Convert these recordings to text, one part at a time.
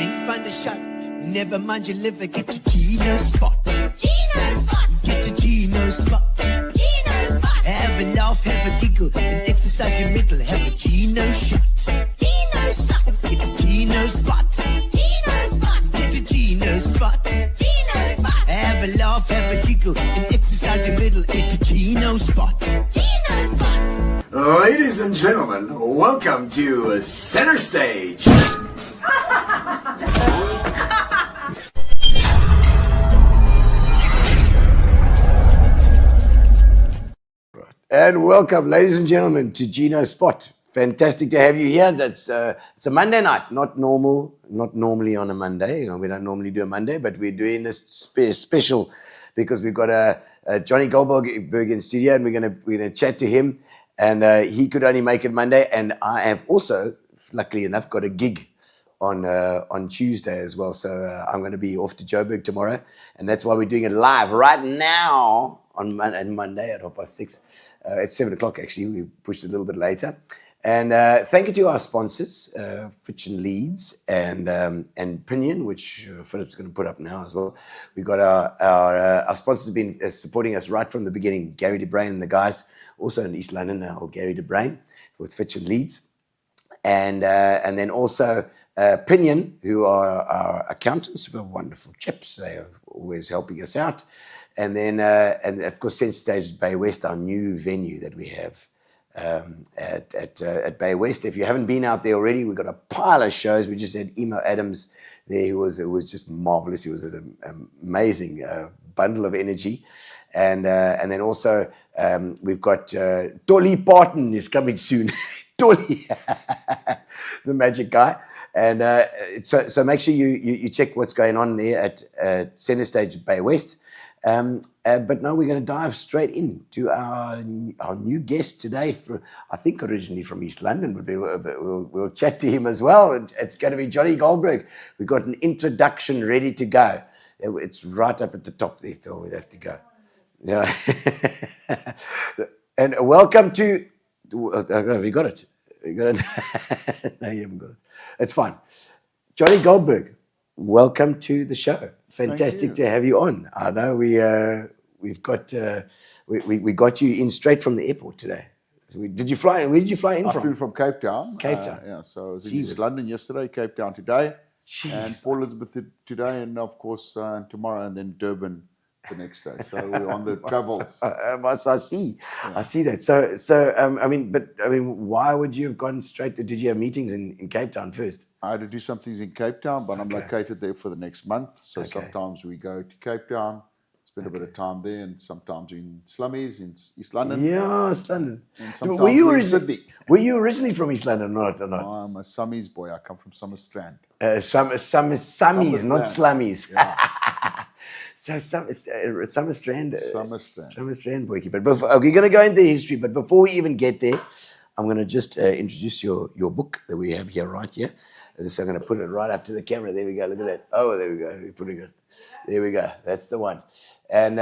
can't find a shot. Never mind your liver, get to Gino spot. Gino spot. Get to Gino spot. Gino spot. Have a laugh, have a giggle, and exercise your middle. Have a Gino shot. Gino shot. Get to Gino spot. Gino spot. Get to Gino spot. Gino spot. Have a laugh, have a giggle, and exercise your middle. Get to Gino spot. Gino spot. Ladies and gentlemen, welcome to Center Stage. And welcome, ladies and gentlemen, to Gino Spot. Fantastic to have you here. It's a Monday night, not normally on a Monday. You know, we don't normally do a Monday, but we're doing this special because we've got a Johnny Goldberg in studio, and we're gonna chat to him. And he could only make it Monday, and I have also, luckily enough, got a gig on Tuesday as well. So I'm going to be off to Joburg tomorrow, and that's why we're doing it live right now on Monday at 6:30. It's 7 o'clock actually. We pushed it a little bit later. And thank you to our sponsors, Fitch and Leeds and Pinion, which Philip's going to put up now as well. We've got our sponsors have been supporting us right from the beginning. Gary DeBrain and the guys, also in East London now, Gary DeBrain with Fitch and Leeds. And then also Pinion, who are our accountants, who are wonderful chaps. They are always helping us out. And then, and of course, Centre Stage Bay West, our new venue that we have at Bay West. If you haven't been out there already, we've got a pile of shows. We just had Emo Adams there. It was just marvelous. He was an amazing bundle of energy. And then also we've got Dolly Parton is coming soon. Dolly, the magic guy. And so make sure you check what's going on there at Centre Stage Bay West. But now we're going to dive straight into our new guest today. I think originally from East London, but we'll chat to him as well. It's going to be Johnny Goldberg. We've got an introduction ready to go. It's right up at the top there, Phil. We'd have to go. Yeah. And welcome to. Have you got it? You got it? No, you haven't got it. It's fine. Johnny Goldberg, welcome to the show. Fantastic to have you on. I know we got you in straight from the airport today. Did you fly? Where did you fly in from? I flew from Cape Town. Cape Town. Yeah, so I was in East London yesterday, Cape Town today, and Port Elizabeth today, and of course tomorrow, and then Durban the next day. So we're on the travels. I see. Yeah. I see that. So I mean, why would you have gone straight to? Did you have meetings in Cape Town first? I had to do some things in Cape Town, but I'm located there for the next month. So sometimes we go to Cape Town, spend a bit of time there, and sometimes in slummies in East London. Yeah, East London. And sometimes in Sydney. Were you originally from East London or not? Oh, I'm a Summies boy. I come from Summerstrand. Summies, not slummies. Yeah. So Summerstrand. Summerstrand, boykie. But we're going to go into history. But before we even get there, I'm going to just introduce your book that we have here, right here. So I'm going to put it right up to the camera. There we go. Look at that. Oh, there we go. We're putting it. There we go. That's the one. And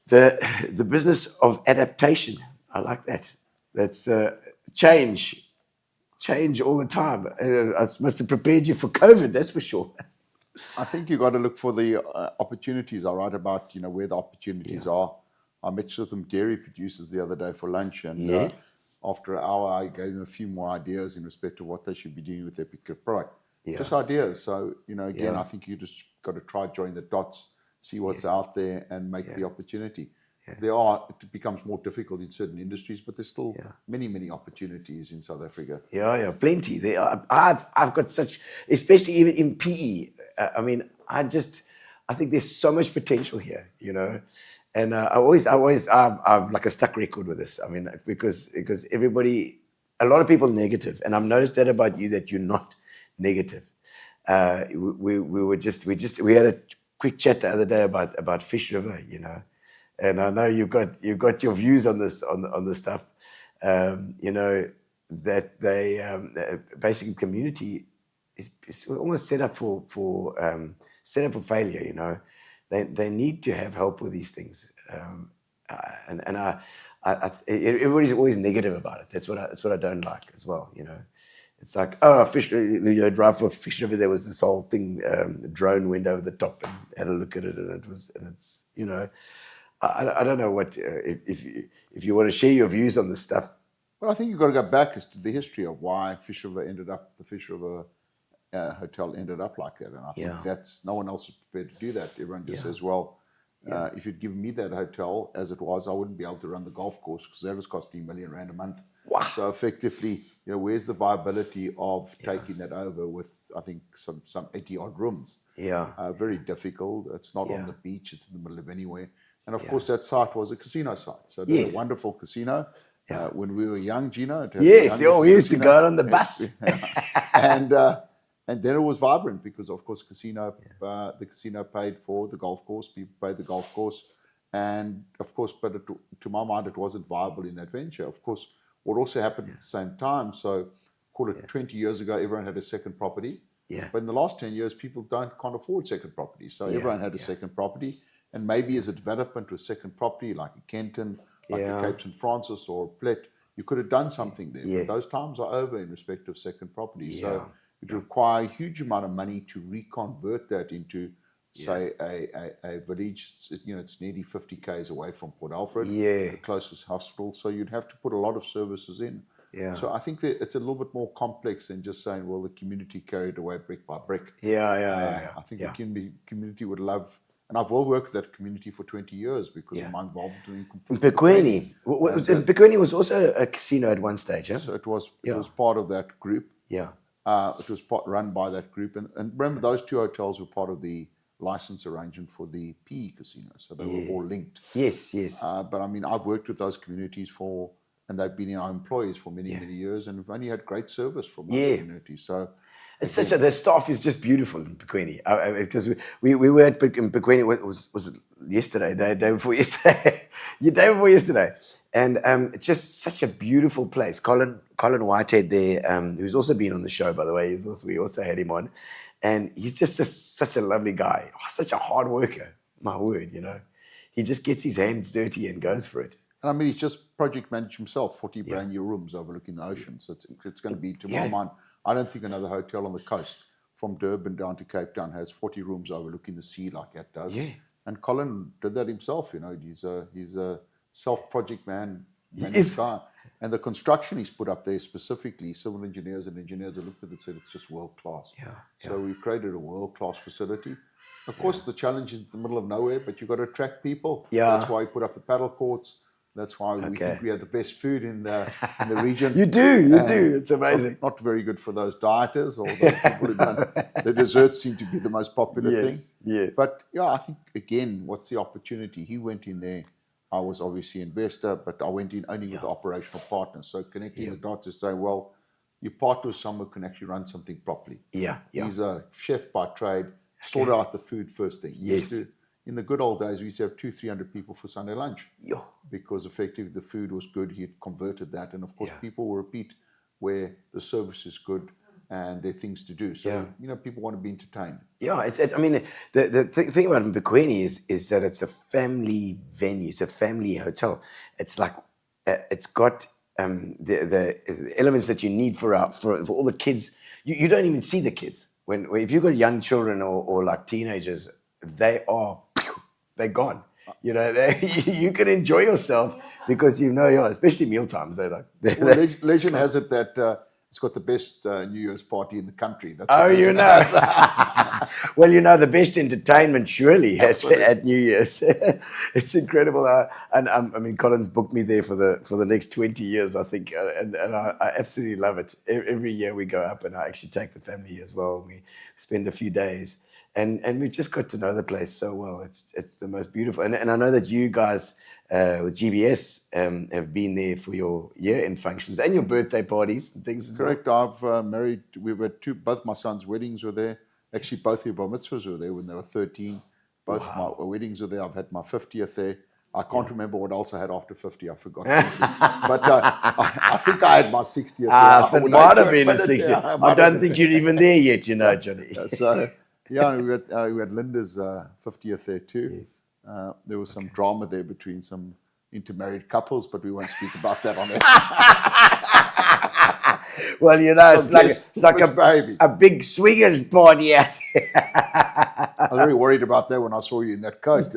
the business of adaptation. I like that. That's change all the time. I must have prepared you for COVID. That's for sure. I think you got to look for the opportunities. I write about where the opportunities are. I met with some dairy producers the other day for lunch, and after an hour, I gave them a few more ideas in respect to what they should be doing with their particular product. Yeah. Just ideas. So again, I think you just got to try join the dots, see what's out there, and make the opportunity. Yeah. It becomes more difficult in certain industries, but there's still many opportunities in South Africa. Yeah, plenty. I've got such, especially even in PE. I mean, I think there's so much potential here, and I'm like a stuck record with this. I mean, because everybody, a lot of people negative, and I've noticed that about you, that you're not negative. We had a quick chat the other day about Fish River, and I know you got your views on this on this stuff. That they basically community is almost set up for failure. They need to have help with these things, everybody's always negative about it. That's what I don't like as well. It's like, oh, fish, drive for Fish River. There was this whole thing, drone went over the top and had a look at it, and it's, I don't know what if you want to share your views on this stuff. Well, I think you've got to go back as to the history of why the Fish River hotel ended up like that. And I think that's, no one else is prepared to do that. Everyone just says, well, if you'd given me that hotel as it was, I wouldn't be able to run the golf course because that was costing R1 million a month. Wow. So effectively, where's the viability of taking that over with, I think, some 80 odd rooms? Yeah. Very difficult. It's not on the beach. It's in the middle of anywhere. And of course, that site was a casino site. So it was a wonderful casino. When we were young, Gino. Yes, we used to go out on the bus. And then it was vibrant because, of course, the casino paid for the golf course. People paid the golf course. And, of course, but to my mind, it wasn't viable in that venture. Of course, what also happened at the same time, so call it 20 years ago, everyone had a second property. Yeah. But in the last 10 years, people can't afford second property. So everyone had a second property. And maybe as a development to a second property, like a Kenton, like a Cape St. Francis or a Plet, you could have done something there. Yeah. But those times are over in respect of second property. So it would require a huge amount of money to reconvert that into, say, a village. It's nearly 50 k's away from Port Alfred, the closest hospital. So you'd have to put a lot of services in. Yeah. So I think that it's a little bit more complex than just saying, well, the community carried away brick by brick. I think the community would love, and I've well worked with that community for 20 years because of my involvement in Pequeni. Pequeni was also a casino at one stage, huh? So it was part of that group. Yeah. It was run by that group. And remember, those two hotels were part of the license arrangement for the PE casino. So they were all linked. Yes. But I mean, I've worked with those communities and they've been our employees for many, many years. And we've only had great service from those communities. So it's the staff is just beautiful in Pequeni. Because we were at Pequeni, was it yesterday, day before yesterday? Day before yesterday. And it's just such a beautiful place. Colin Whitehead there, who's also been on the show, by the way. We also had him on. And he's just such a lovely guy. Such a hard worker, my word, He just gets his hands dirty and goes for it. And I mean, he's just project managed himself, 40 brand new rooms overlooking the ocean. So it's going to be, to my mind, I don't think another hotel on the coast from Durban down to Cape Town has 40 rooms overlooking the sea like that does. Yeah. And Colin did that himself, He's a self-project man. Guy. And the construction he's put up there specifically, civil engineers and engineers have looked at it and said it's just world-class. So we created a world-class facility. Of course, the challenge is in the middle of nowhere, but you've got to attract people. That's why we put up the paddle courts. That's why we think we have the best food in the region. You do. It's amazing. Not very good for those dieters or those people who don't. The desserts seem to be the most popular thing. Yes. But I think, again, what's the opportunity? He went in there. I was obviously an investor, but I went in only with operational partners. So connecting the dots is saying, well, you partner with someone who can actually run something properly. He's a chef by trade. Sort out the food first thing. In the good old days, we used to have 200-300 people for Sunday lunch because effectively the food was good. He had converted that. And of course, people will repeat where the service is good and there are things to do. So, people want to be entertained. I mean, the thing about Pequeni is that it's a family venue. It's a family hotel. It's like, it's got the elements that you need for all the kids. You don't even see the kids. If you've got young children or like teenagers, they're gone. You can enjoy yourself because especially meal times. Legend has it that it's got the best New Year's party in the country. That's Well, the best entertainment surely at New Year's. It's incredible. And I mean, Colin's booked me there for the next 20 years, I think, and I absolutely love it. Every year we go up, and I actually take the family as well. We spend a few days. And we just got to know the place so well. It's the most beautiful. And I know that you guys with GBS have been there for your year-end functions and your birthday parties and things as well. Correct. I've married. We were both my sons' weddings were there. Actually, both their bar mitzvahs were there when they were 13. Both my weddings were there. I've had my 50th there. I can't remember what else I had after 50. I forgot. But I think I had my 60th there. It might have been a 60th. I don't think you're even there yet, Johnny. So... we had Linda's 50th there too. Yes. There was some drama there between some intermarried couples, but we won't speak about that on it. Well, you know, Some guest baby. a big swingers party out there. I was very worried about that when I saw you in that coat.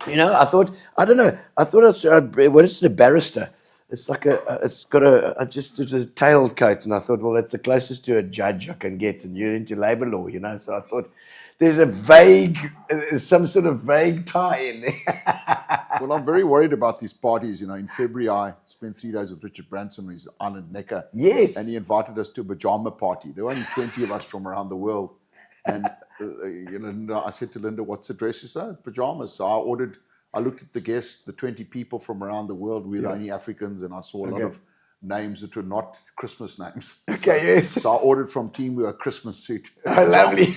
You know, I don't know, I thought I saw, what is it, a barrister? It's like it's got it's a tailed coat, and I thought, well, that's the closest to a judge I can get, and you're into labor law, you know, so I thought there's some sort of vague tie in there. Well, I'm very worried about these parties. You know, in February, I spent 3 days with Richard Branson, who's Island Necker. Yes. And he invited us to a pajama party. There were only 20 of us from around the world. And you know, I said to Linda, what's the dress? She said, pajamas. So I looked at the guests, the 20 people from around the world. We were the only Africans, and I saw a lot of names that were not Christmas names. Okay, yes. So I ordered from Team a Christmas suit. Oh, lovely.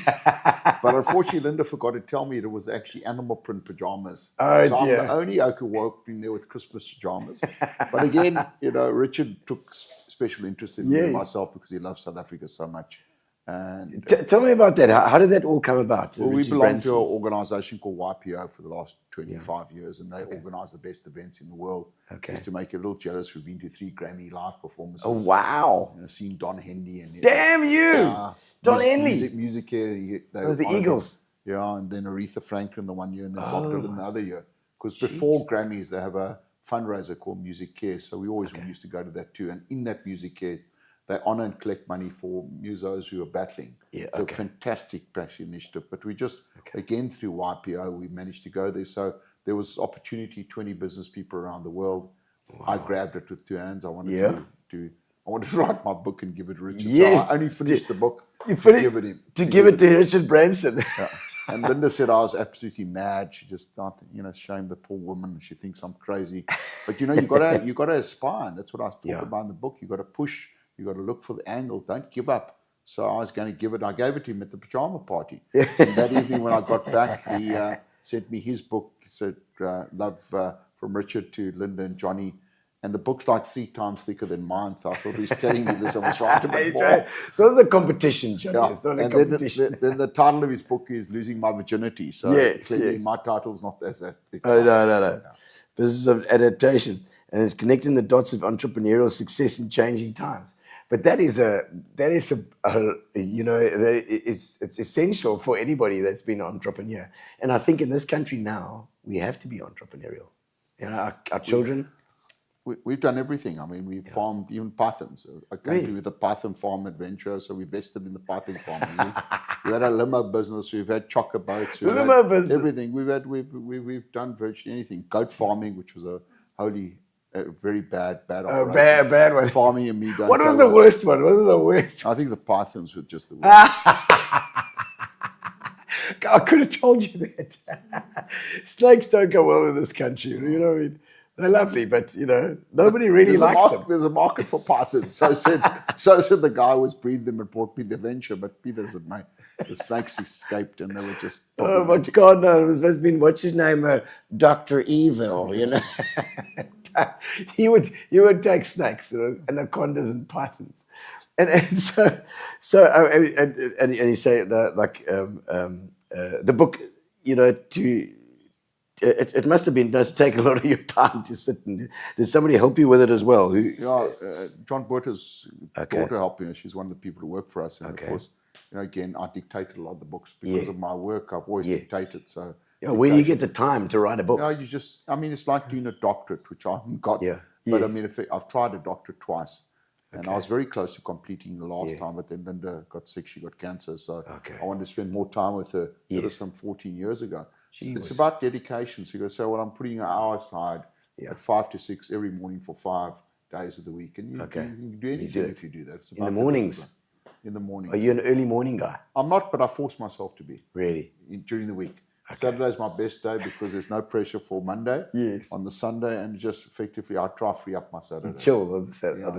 But unfortunately, Linda forgot to tell me it was actually animal print pajamas. Oh, so dear. I'm the only oak who walked in there with Christmas pajamas. But again, you know, Richard took special interest in me and myself because he loves South Africa so much. And Tell me about that. How did that all come about? well, we Richard belong Branson? to an organization called YPO for the last 25 years, and they organize the best events in the world. Okay. Just to make you a little jealous, we've been to 3 Grammy live performances. Oh, wow. You know, seen Don Henley and Damn you. Don Henley. Music here. The Eagles. Yeah, and then Aretha Franklin the one year, and then Bob Dylan the other year. Because before Grammys, they have a fundraiser called Music Care, so we always used to go to that too. And in that Music Care, they honor and collect money for musos who are battling. Yeah, it's a fantastic passion initiative. But we just, again, through YPO, we managed to go there. So there was opportunity, 20 business people around the world. Wow. I grabbed it with 2 hands. I wanted to write my book and give it to Richard. Yes. So I only finished the book to give it to Richard Branson. Yeah. And Linda said I was absolutely mad. She just thought, you know, shame the poor woman. She thinks I'm crazy. But you know, you gotta aspire. And that's what I was talking about in the book. You got to push. You got to look for the angle. Don't give up. So I was going to give it. I gave it to him at the pajama party. And that evening when I got back, he sent me his book. He said, "Love from Richard to Linda and Johnny." And the book's like 3 times thicker than mine. So I thought he's telling me this. I was right about more. So it's a competition, Johnny. Yeah. It's not a And competition. then the title of his book is Losing My Virginity. So clearly my title's not as exciting. Oh, no. Yeah. Business of adaptation. And it's connecting the dots of entrepreneurial success in changing times. But it's essential for anybody that's been an entrepreneur. And I think in this country now, we have to be entrepreneurial. You know, our children. We've done everything. I mean, we've farmed even pythons. I came to with a python farm adventure, so we invested in the python farm. We've had a limo business. We've had chocker boats. We've had everything. We've done virtually anything. Goat farming, which was a very bad operation. Bad one. Farming and me. What was the worst one? What was the worst? I think the pythons were just the worst. I could have told you that. Snakes don't go well in this country. You know what I mean? They're lovely, but you know nobody really likes them. There's a market for pythons. So said the guy who was breeding them and brought me the venture. But Peter said, mate, the snakes escaped and they were just. Oh my God! No, it must have been what's his name, Dr. Evil. You know, he would take snakes, you know, anacondas and pythons, and he said the book, you know, It must have been does take a lot of your time to sit and did somebody help you with it as well? John Botter's daughter helped me. She's one of the people who work for us. And of course, you know, again, I dictated a lot of the books because of my work. I've always dictated. So where do you get the time to write a book? It's like doing a doctorate, which I haven't got. Yeah. But I mean, I've tried a doctorate twice. And I was very close to completing the last time, but then Linda got sick. She got cancer. So I wanted to spend more time with her. That was some 14 years ago. It's about dedication. So you got to say, well, I'm putting an hour aside at 5 to 6 every morning for 5 days of the week. And you can do anything if you do that. It's about in the mornings? In the mornings. Are you an early morning guy? I'm not, but I force myself to be. Really? During the week. Saturday's my best day because there's no pressure for Monday. Yes. On the Sunday, and just effectively, I try to free up my Saturday. You chill on a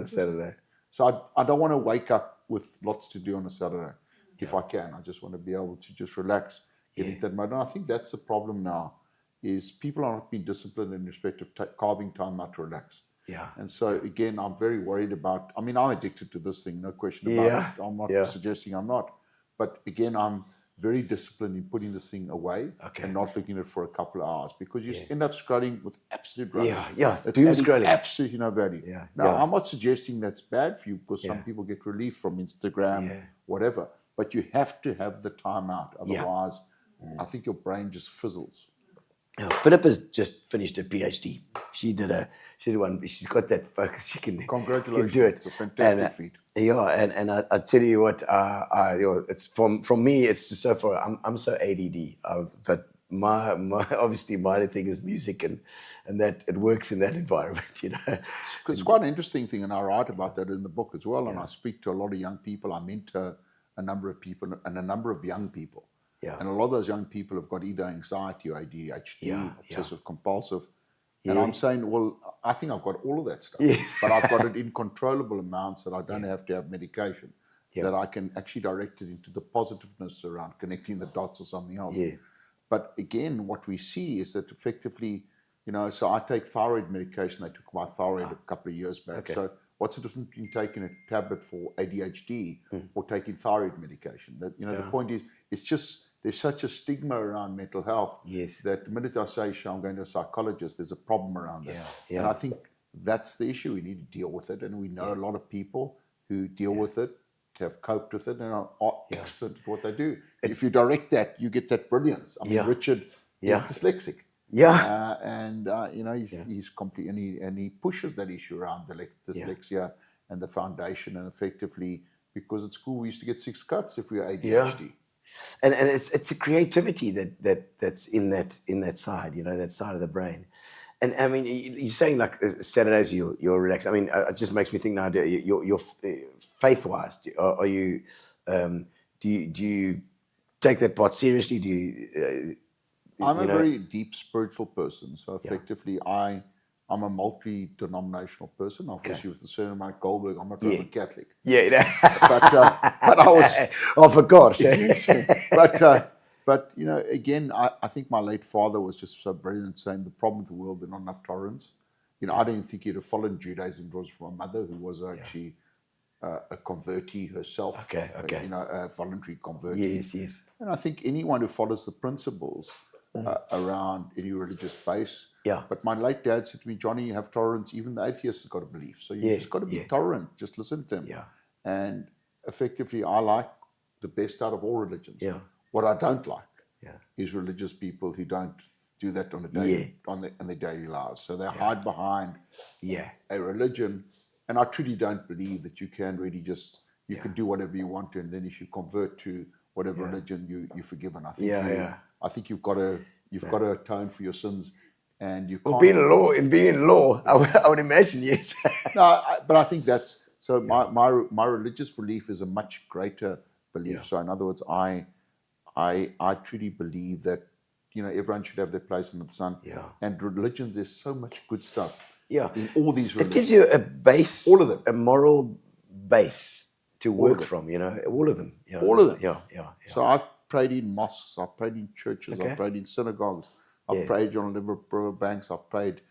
Saturday. So I don't want to wake up with lots to do on a Saturday. If I can, I just want to be able to just relax, get into that mode. And I think that's the problem now, is people are not being disciplined in respect of carving time out to relax. Yeah. And so again, I'm very worried about. I mean, I'm addicted to this thing, no question about it. I'm not suggesting I'm not, but again, I'm very disciplined in putting this thing away Okay. and not looking at it for a couple of hours, because you end up scrolling with absolute rubbish. Yeah, It's doom adding scrolling. absolutely no value. Yeah, Now, yeah. I'm not suggesting that's bad for you, because some people get relief from Instagram, whatever. But you have to have the time out. Otherwise, I think your brain just fizzles. Philip has just finished a PhD. She did one. She's got that focus. She can Congratulations. do it. It's a fantastic feat. And I tell you what, it's from me. It's just so far. I'm so ADD, but my obviously my thing is music, and that it works in that environment. It's quite an interesting thing, and I write about that in the book as well. And I speak to a lot of young people. I mentor a number of people and a number of young people. Yeah. And a lot of those young people have got either anxiety or ADHD, obsessive compulsive. And I'm saying, well, I think I've got all of that stuff, but I've got it in controllable amounts that I don't have to have medication, that I can actually direct it into the positiveness around connecting the dots or something else. Yeah. But again, what we see is that effectively, so I take thyroid medication. They took my thyroid a couple of years back. Okay. So what's the difference between taking a tablet for ADHD or taking thyroid medication? That the point is, it's just there's such a stigma around mental health that the minute I say, sure, I'm going to a psychologist, there's a problem around that. And I think that's the issue. We need to deal with it. And we know a lot of people who deal with it, have coped with it, and are excellent at what they do. If you direct that, you get that brilliance. I mean, Richard is dyslexic. He's complete, and he pushes that issue around the dyslexia and the foundation, and effectively, because at school we used to get 6 cuts if we were ADHD. And it's a creativity that's in that side, that side of the brain. And I mean, you're saying like Saturdays you'll relax. I mean, it just makes me think now. You're faith-wise, are you? Do you take that part seriously? Do you? I'm a very deep spiritual person. So effectively, I'm a multi-denominational I'm obviously with the surname like Goldberg. I'm not Roman Catholic. But I was. Of course. But again, I think my late father was just so brilliant, saying the problem with the world, there's not enough tolerance. I don't think he'd have followed Judaism. It was from my mother, who was actually a convertee herself. A voluntary convertee. Yes. And I think anyone who follows the principles around any religious base. But my late dad said to me, Johnny, you have tolerance. Even the atheists have got a belief. So you just got to be tolerant. Just listen to them. And effectively, I like the best out of all religions. What I don't like is religious people who don't do that on a daily, in their daily lives. So they hide behind a religion. And I truly don't believe that you can really just, you can do whatever you want to. And then if you convert to whatever religion, you're forgiven. I think I think you've got to atone for your sins. And you can't. Being in law, I would imagine, yes. No, but I think that's, so my religious belief is a much greater belief. So in other words, I truly believe that, everyone should have their place under the sun. And religion, there's so much good stuff in all these religions. It gives you a base, all of them, a moral base to work from, all of them. All of them. Yeah. So I've prayed in mosques, I've prayed in churches, I've prayed in synagogues, I've prayed on river banks, I've prayed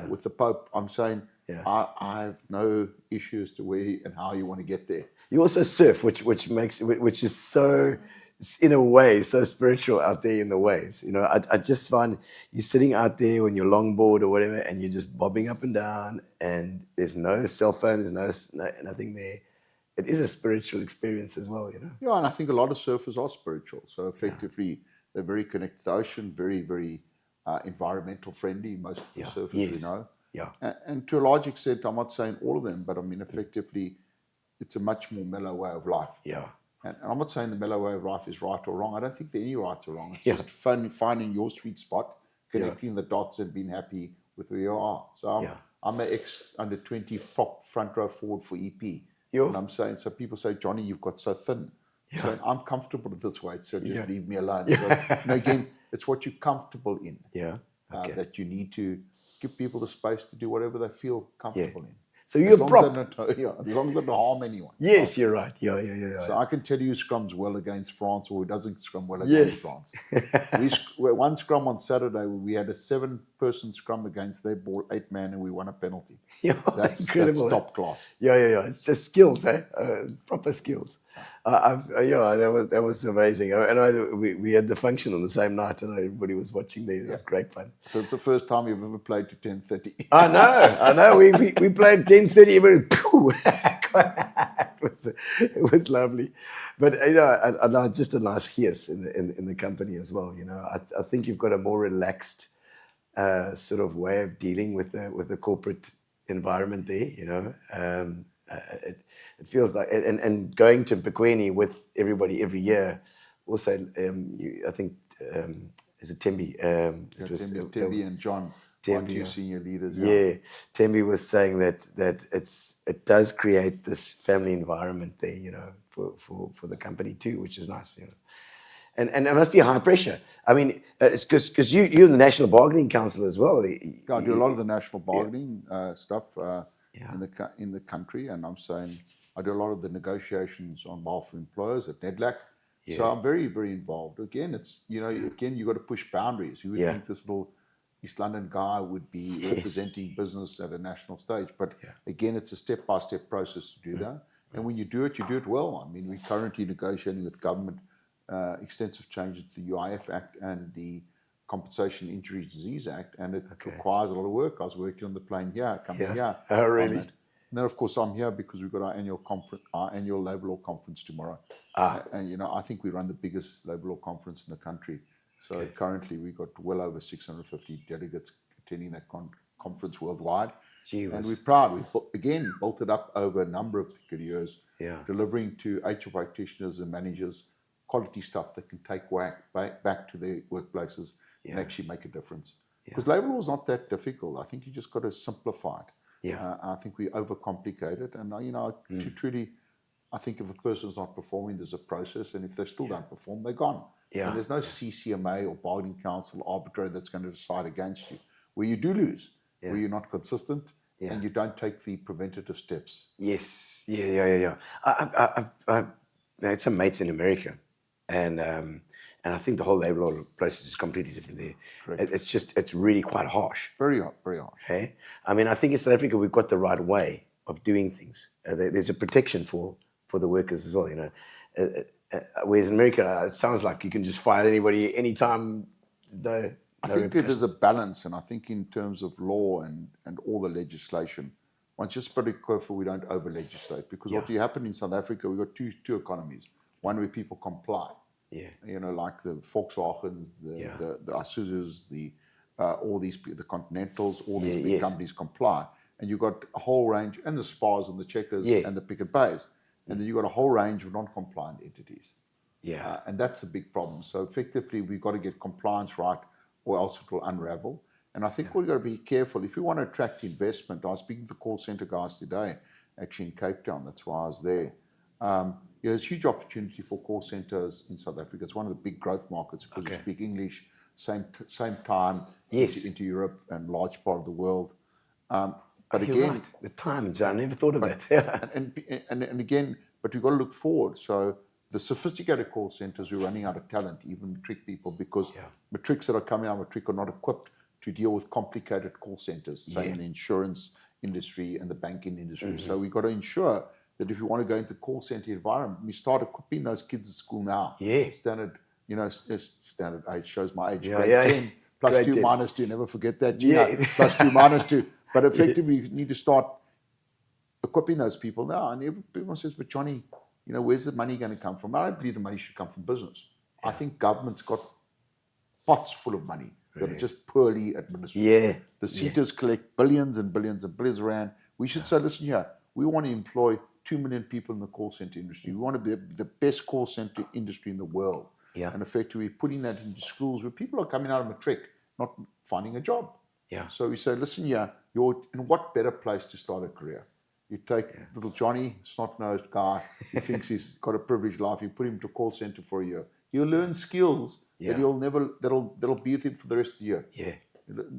with the Pope. I'm saying I have no issue as to where and how you want to get there. You also surf, which is so, in a way, so spiritual out there in the waves. I just find you're sitting out there on your longboard or whatever, and you're just bobbing up and down, and there's no cell phone, there's nothing there. It is a spiritual experience as well, Yeah, and I think a lot of surfers are spiritual. So effectively, they're very connected to the ocean, very, very environmental friendly, most of the surfers we know. And to a large extent, I'm not saying all of them, but I mean, effectively, it's a much more mellow way of life. And I'm not saying the mellow way of life is right or wrong. I don't think there's any right or wrong. It's just finding your sweet spot, connecting the dots and being happy with where you are. So I'm an ex-under-20 prop front row forward for EP. And I'm saying, so people say, Johnny, you've got so thin. So I'm comfortable at this weight, so just leave me alone. So, again, it's what you're comfortable in. That you need to give people the space to do whatever they feel comfortable in. So you're a prop. As long as they don't harm anyone. Yes, you're right. Yeah. So I can tell you who scrums well against France or who doesn't scrum well against France. One scrum on Saturday, we had a 7-person scrum against their ball, 8-man, and we won a penalty. That's incredible. That's top class. Yeah. It's just skills, proper skills. Yeah, that was amazing. We had the function on the same night, and everybody was watching there. It was great fun. So it's the first time you've ever played to 10:30. I know. We played 10:30. It was lovely, but and just a nice hiace in the company as well. I think you've got a more relaxed sort of way of dealing with the corporate environment there. It feels like and going to Pequeni with everybody every year. Also, I think is it Tembi? Tembi and John, two senior leaders. Yeah, Tembi was saying that it does create this family environment there, for the company too, which is nice. And it must be high pressure. I mean, it's because you're the National Bargaining Council as well. I do a lot of the national bargaining stuff in the country, and I'm saying I do a lot of the negotiations on behalf of employers at NEDLAC. So I'm very, very involved. Again, it's again you got to push boundaries. You would think this little East London guy would be representing business at a national stage, but again, it's a step-by-step process to do that. And when you do it well. I mean, we're currently negotiating with government extensive changes to the UIF Act and the Compensation Injury Disease Act, and it requires a lot of work. I was working on the plane here, coming here. Oh, really? And then, of course, I'm here because we've got our annual conference, our annual labour law conference tomorrow. And I think we run the biggest labour law conference in the country. So currently, we've got well over 650 delegates attending that conference worldwide. And we're proud. We built it up over a number of good years, delivering to HR practitioners and managers quality stuff that can take back to their workplaces and actually make a difference. Because labour law is not that difficult. I think you just got to simplify it. I think we overcomplicate it. And, to truly, I think if a person's not performing, there's a process. And if they still don't perform, they're gone. And there's no CCMA or bargaining council arbitrator that's going to decide against you. Where you do lose, where you're not consistent and you don't take the preventative steps. Yes. Yeah. I had some mates in America. And I think the whole labour law process is completely different there. It's really quite harsh. Very harsh. Okay? I mean, I think in South Africa we've got the right way of doing things. There's a protection for the workers as well. Whereas in America, it sounds like you can just fire anybody anytime. I think there's a balance, and I think in terms of law and all the legislation, one's just pretty careful we don't over-legislate, because what happened in South Africa, we've got two economies. One where people comply, like the Volkswagens, the Isuzus, all these, the Continentals, all these big companies comply, and you've got a whole range, and the Spars and the Checkers and the Pick and Pays, and then you've got a whole range of non-compliant entities. And that's the big problem. So effectively, we've got to get compliance right, or else it will unravel. And I think we've got to be careful. If we want to attract investment, I was speaking to the call center guys today, actually in Cape Town. That's why I was there. There's huge opportunity for call centers in South Africa. It's one of the big growth markets because you speak English, same time into Europe and large part of the world. But again, the times, I never thought of that. and again, but we've got to look forward. So the sophisticated call centers, we're running out of talent, even matric people, because matrics that are coming out of matric are not equipped to deal with complicated call centers, say in the insurance industry and the banking industry. So we've got to ensure that if you want to go into the call center environment, we start equipping those kids at school now. Standard, standard age shows my age. Grade 10 plus grade 2 10. Minus 2. Never forget that, Gino. Plus 2 minus 2. But effectively, you need to start equipping those people now. And everyone says, but Johnny, where's the money going to come from? I don't believe the money should come from business. I think government's got pots full of money that are just poorly administered. The CETAs collect billions and billions and billions around. We should say, listen here, we want to employ 2 million people in the call center industry. We want to be the best call center industry in the world. And effectively putting that into schools where people are coming out of matric, not finding a job. So we say, listen here, you're in what better place to start a career? You take little Johnny, snot-nosed guy, he thinks he's got a privileged life, you put him to a call center for a year. You'll learn skills that that'll be with him for the rest of the year.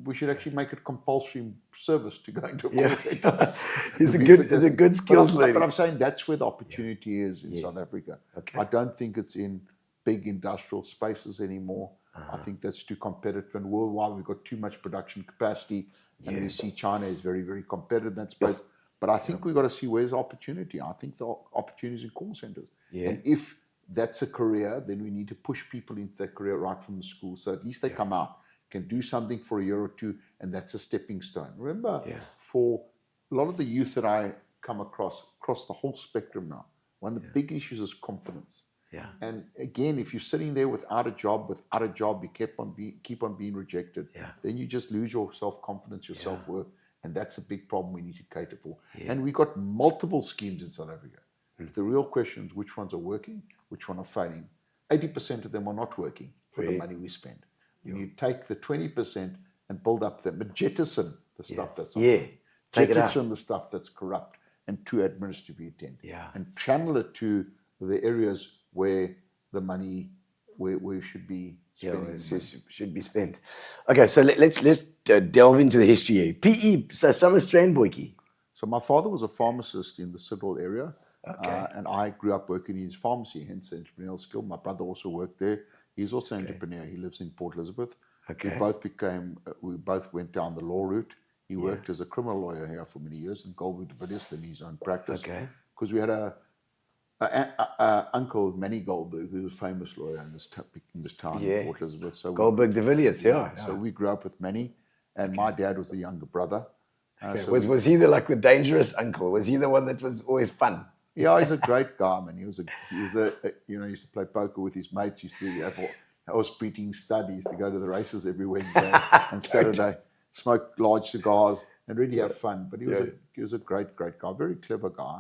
We should actually make it compulsory service to go into a call center. It's a good skills learning. But I'm saying that's where the opportunity is in South Africa. I don't think it's in big industrial spaces anymore. I think that's too competitive. And worldwide, we've got too much production capacity. And we see China is very, very competitive in that space. But I think we've got to see where's the opportunity. I think the opportunity is in call centers. Yeah. And if that's a career, then we need to push people into that career right from the school. So at least they come out, can do something for a year or two, and that's a stepping stone. Remember, for a lot of the youth that I come across the whole spectrum now, one of the big issues is confidence. Yeah. And again, if you're sitting there without a job, you keep on being rejected, then you just lose your self-confidence, your self-worth. And that's a big problem we need to cater for. And we've got multiple schemes in South Africa. The real question is which ones are working, which ones are failing. 80% of them are not working for the money we spend. When you take the 20% and build up them, but jettison the stuff that's not jettison the stuff that's corrupt and too administrative intent. And channel it to the areas where the money where it should be should be spent. Okay, so let's delve into the history here. PE, so Summer Strandboykie. So my father was a pharmacist in the Sidwell area, and I grew up working in his pharmacy, hence the entrepreneurial skill. My brother also worked there. He's also an entrepreneur. He lives in Port Elizabeth. We both went down the law route. He worked as a criminal lawyer here for many years in Goldberg de Villiers, then his own practice. Because we had a uncle, Manny Goldberg, who was a famous lawyer in this town in Port Elizabeth. So Goldberg de Villiers, So we grew up with Manny, and my dad was the younger brher. So was he the dangerous uncle? Was he the one that was always fun? Yeah, he's a great guy, man. He was a he used to play poker with his mates. He used to have horse breeding stud. He used to go to the races every Wednesday and Saturday, smoke large cigars and really have fun. But he was a great guy, very clever guy.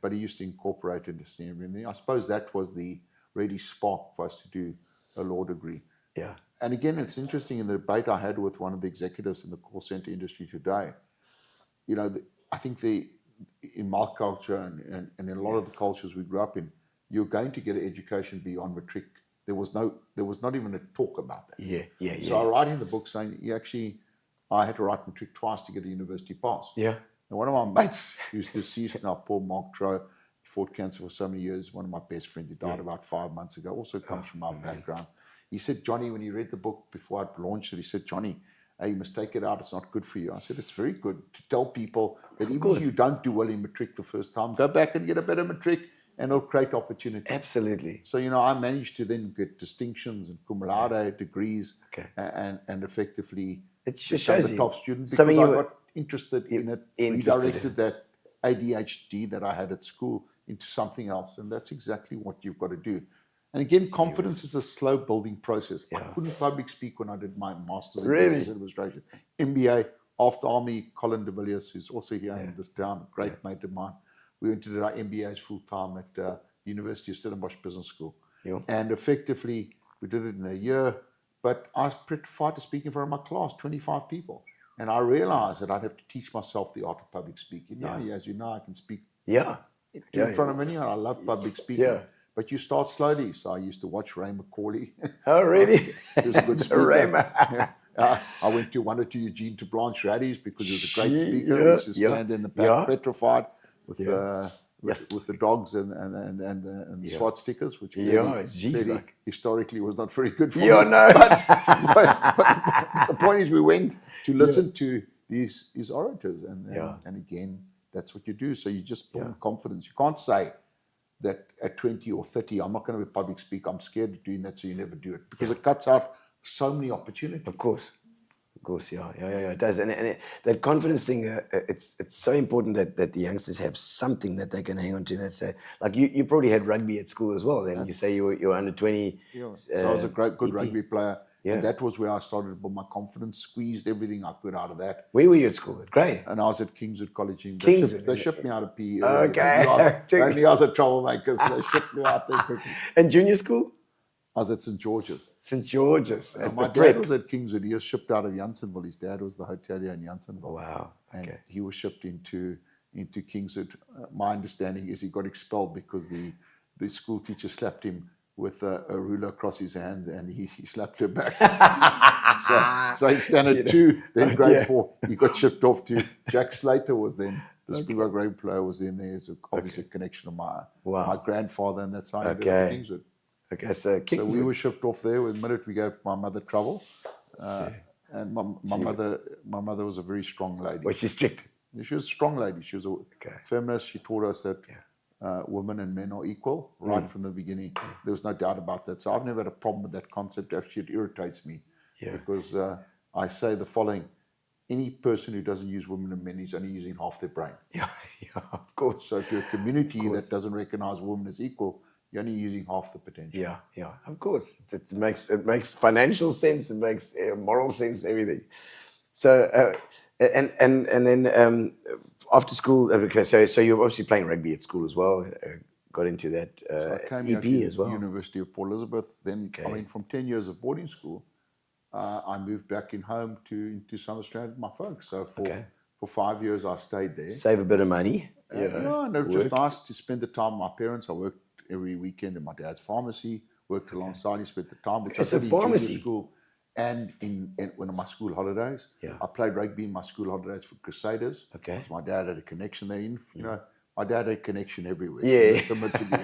But he used to incorporate into everything. I suppose that was the really spark for us to do a law degree. And again, it's interesting in the debate I had with one of the executives in the call center industry today. I think in my culture and in a lot of the cultures we grew up in, you're going to get an education beyond matric. There was not even a talk about that. So I write in the book saying I had to write matric twice to get a university pass. And one of my mates, who's deceased now, Paul Mark Trow, he fought cancer for so many years. One of my best friends, he died about 5 months ago. Also comes from our background. He said, Johnny, when he read the book before I'd launched it, he said, Johnny, hey, you must take it out. It's not good for you. I said, it's very good to tell people that even if you don't do well in matric the first time, go back and get a better matric, and it'll create opportunity. Absolutely. So, I managed to then get distinctions and cum laude degrees and effectively become the top student because I got interested in it, redirected that ADHD that I had at school into something else. And that's exactly what you've got to do. And again, confidence is a slow building process. I couldn't public speak when I did my master's in business administration. MBA, after Army, Colin de Villiers, who's also here in this town, great mate of mine. We went to do our MBAs full time at the University of Stellenbosch Business School. And effectively, we did it in a year. But I was petrified to speak in front of my class, 25 people. And I realized that I'd have to teach myself the art of public speaking. As you know, I can speak in front of anyone. I love public speaking. But you start slowly. So I used to watch Ray McCauley. Oh, really? He was a good speaker. I went to one or two Eugene to Blanche rallies because he was a great speaker. He used to stand in the back, petrified with the dogs and the SWAT stickers, which clearly, historically was not very good for me. But the point is, we went to listen to these orators, and again, that's what you do. So you just build confidence. You can't say that at 20 or 30, I'm not going to be a public speaker. I'm scared of doing that, so you never do it because it cuts out so many opportunities. Of course, it does. And that confidence thing, it's so important that the youngsters have something that they can hang on to. That's like you probably had rugby at school as well. Then you say you were under 20. So I was a good rugby player. And that was where I started to build my confidence, squeezed everything I could out of that. Where were you at school? At Grey? And I was at Kingswood College. They shipped me out of PE. Okay. I was a troublemaker, so they shipped me out there quickly. And junior school? I was at St. George's. St. George's. My dad was at Kingswood. He was shipped out of Janssenville. His dad was the hotelier in Janssenville. Wow. And he was shipped into Kingswood. My understanding is he got expelled because the school teacher slapped him with a ruler across his hand, and he slapped her back. so he standard 2, then grade 4. He got shipped off to Jack Slater was then the Springbok rugby player was in there. So obviously a connection of my grandfather, and that's how I ended up in Kingswood. So we were shipped off there. The minute we gave my mother trouble, and my mother was a very strong lady. Was she strict? She was a strong lady. She was a feminist. She taught us that women and men are equal right from the beginning. There was no doubt about that. So I've never had a problem with that concept. Actually, it irritates me because I say the following: any person who doesn't use women and men is only using half their brain. Yeah, of course. So if you're a community that doesn't recognize women as equal, you're only using half the potential. Yeah, of course. It makes financial sense. It makes moral sense. Everything. So and then after school. Okay, so you're obviously playing rugby at school as well. Got into that So I came EP here to as well. University of Port Elizabeth. Then I mean, from 10 years of boarding school, I moved back in home into South Australia with my folks. So for 5 years, I stayed there. Save a bit of money. And it was just nice to spend the time with my parents. I worked every weekend in my dad's pharmacy, worked alongside him, spent the time, which I did in junior school and in my school holidays. I played rugby in my school holidays for Crusaders. Because my dad had a connection there. You know, my dad had a connection everywhere. Yeah. So similar to me,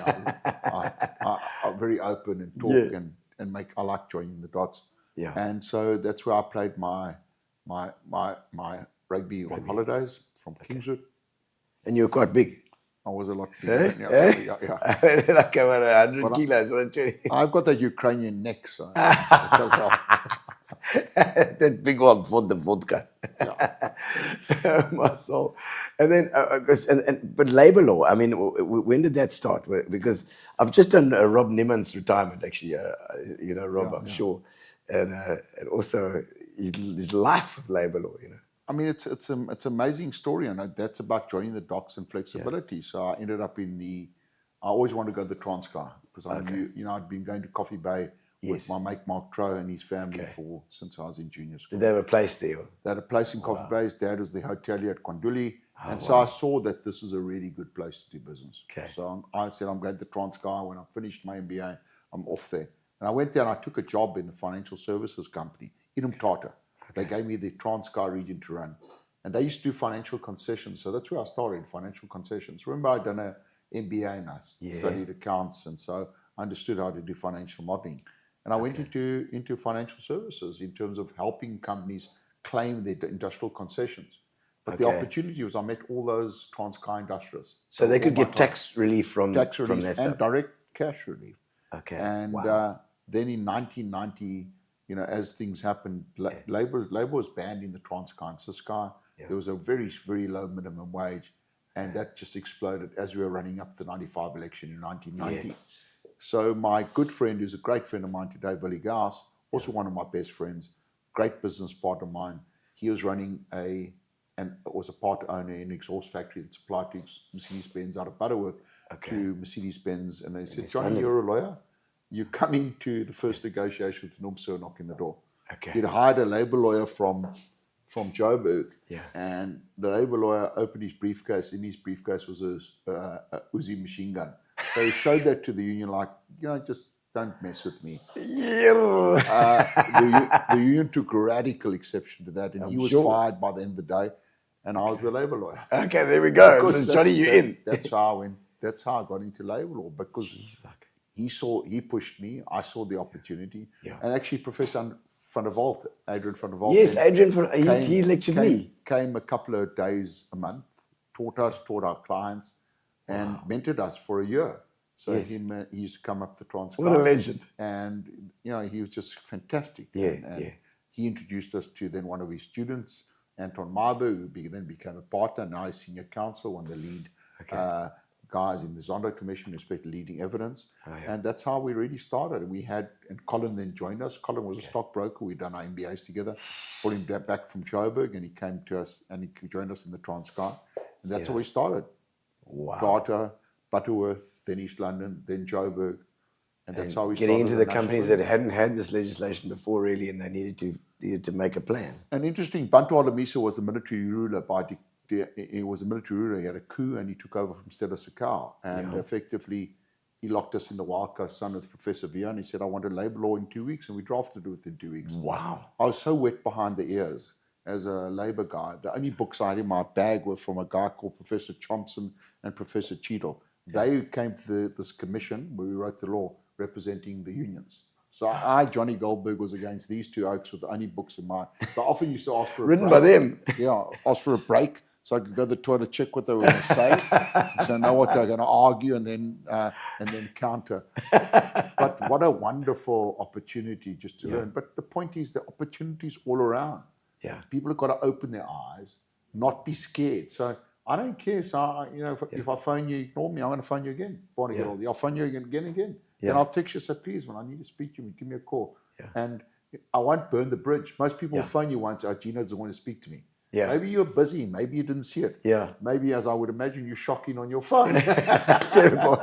I'm very open and talk and make. I like joining the dots. Yeah. And so that's where I played my rugby on holidays from Kingswood. And you were quite big. I was a lot bigger. Yeah. Like about 100 kilos. 120. I've got that Ukrainian neck, so it does help. That big one for the vodka. My soul. And then, but labor law, I mean, when did that start? Because I've just done Rob Niemann's retirement, actually. You know, Rob, I'm sure. And also his life of labor law, you know. I mean, it's an amazing story, and that's about joining the docs and flexibility. So I ended up I always wanted to go to the Transkei because I knew, you know, I'd been going to Coffee Bay with my mate Mark Trow and his family since I was in junior school. Did they have a place there? They had a place in Coffee Bay. His dad was the hotelier at Kwanduli. And so I saw that this was a really good place to do business. So I said, I'm going to the Transkei. When I finished my MBA, I'm off there. And I went there and I took a job in a financial services company, Inum Tata. They gave me the Transkei region to run. And they used to do financial concessions. So that's where I started, financial concessions. Remember, I'd done an MBA and I studied accounts. And so I understood how to do financial modeling. And I went into financial services in terms of helping companies claim their industrial concessions. But the opportunity was I met all those Transkei industrialists. So they could get tax relief from that and stuff. Direct cash relief. And then in 1990, you know, as things happened, labor was banned in the Transkei and Ciskei. There was a very, very low minimum wage, and that just exploded as we were running up the 95 election in 1990. So my good friend, who's a great friend of mine today, Willie Gauss, also one of my best friends, great business partner of mine, he was running was a part owner in an exhaust factory that supplied to Mercedes-Benz out of Butterworth to Mercedes-Benz. And they said, Johnny, you're a lawyer. You're coming to the first negotiation with NOV knocking the door. He'd hired a labor lawyer from Joburg. And the labor lawyer opened his briefcase. In his briefcase was a Uzi machine gun. So he showed that to the union like, you know, just don't mess with me. The union took radical exception to that, and he was fired by the end of the day, and I was the labor lawyer. Okay, there we go. So Johnny, you in. That's how I went. That's how I got into labor law, because he pushed me. I saw the opportunity, and actually Professor Van der Walt, Adrian Van der Walt. Yes, Adrian, he lectured me. Came a couple of days a month, taught our clients, and mentored us for a year. So he used to come up the Transkei. What a legend. And, you know, he was just fantastic. And he introduced us to then one of his students, Anton Marburg, who then became a partner. Now he's senior counsel, one of the lead guys in the Zondo Commission, respect leading evidence. And that's how we really started. And Colin then joined us. Colin was a stockbroker. We'd done our MBAs together. Brought him back from Joburg, and he came to us and he joined us in the Transkei. And that's how we started. Tata, Butterworth, then East London, then Joburg. And that's how we started. Getting into the companies that hadn't had this legislation before, really, and they needed to make a plan. And interesting, Bantu Alamisa was the military ruler he was a military ruler. He had a coup and he took over from Stella Sakau. And effectively, he locked us in the Wild Coast Sun with Professor Via, and he said, I want a labor law in 2 weeks. And we drafted it within 2 weeks. Wow. I was so wet behind the ears as a labor guy. The only books I had in my bag were from a guy called Professor Chomson and Professor Cheadle. They came to this commission where we wrote the law representing the unions. So Johnny Goldberg, was against these two oaks with the only books in my... So I often used to ask for a Written break. by them. Yeah, ask for a break so I could go to the toilet, check what they were going to say, so I know what they're going to argue, and then counter. But what a wonderful opportunity just to learn. But the point is, the opportunities all around. Yeah. People have got to open their eyes, not be scared. So I don't care. So if I phone you, ignore me. I'm going to phone you again. If I want to get all I'll phone you again. Then I'll text you. Say, please, man, I need to speak to you. Give me a call. And I won't burn the bridge. Most people will phone you once. Oh, Gino doesn't want to speak to me. Yeah. Maybe you're busy. Maybe you didn't see it. Yeah. Maybe, as I would imagine, you're shocking on your phone. Terrible.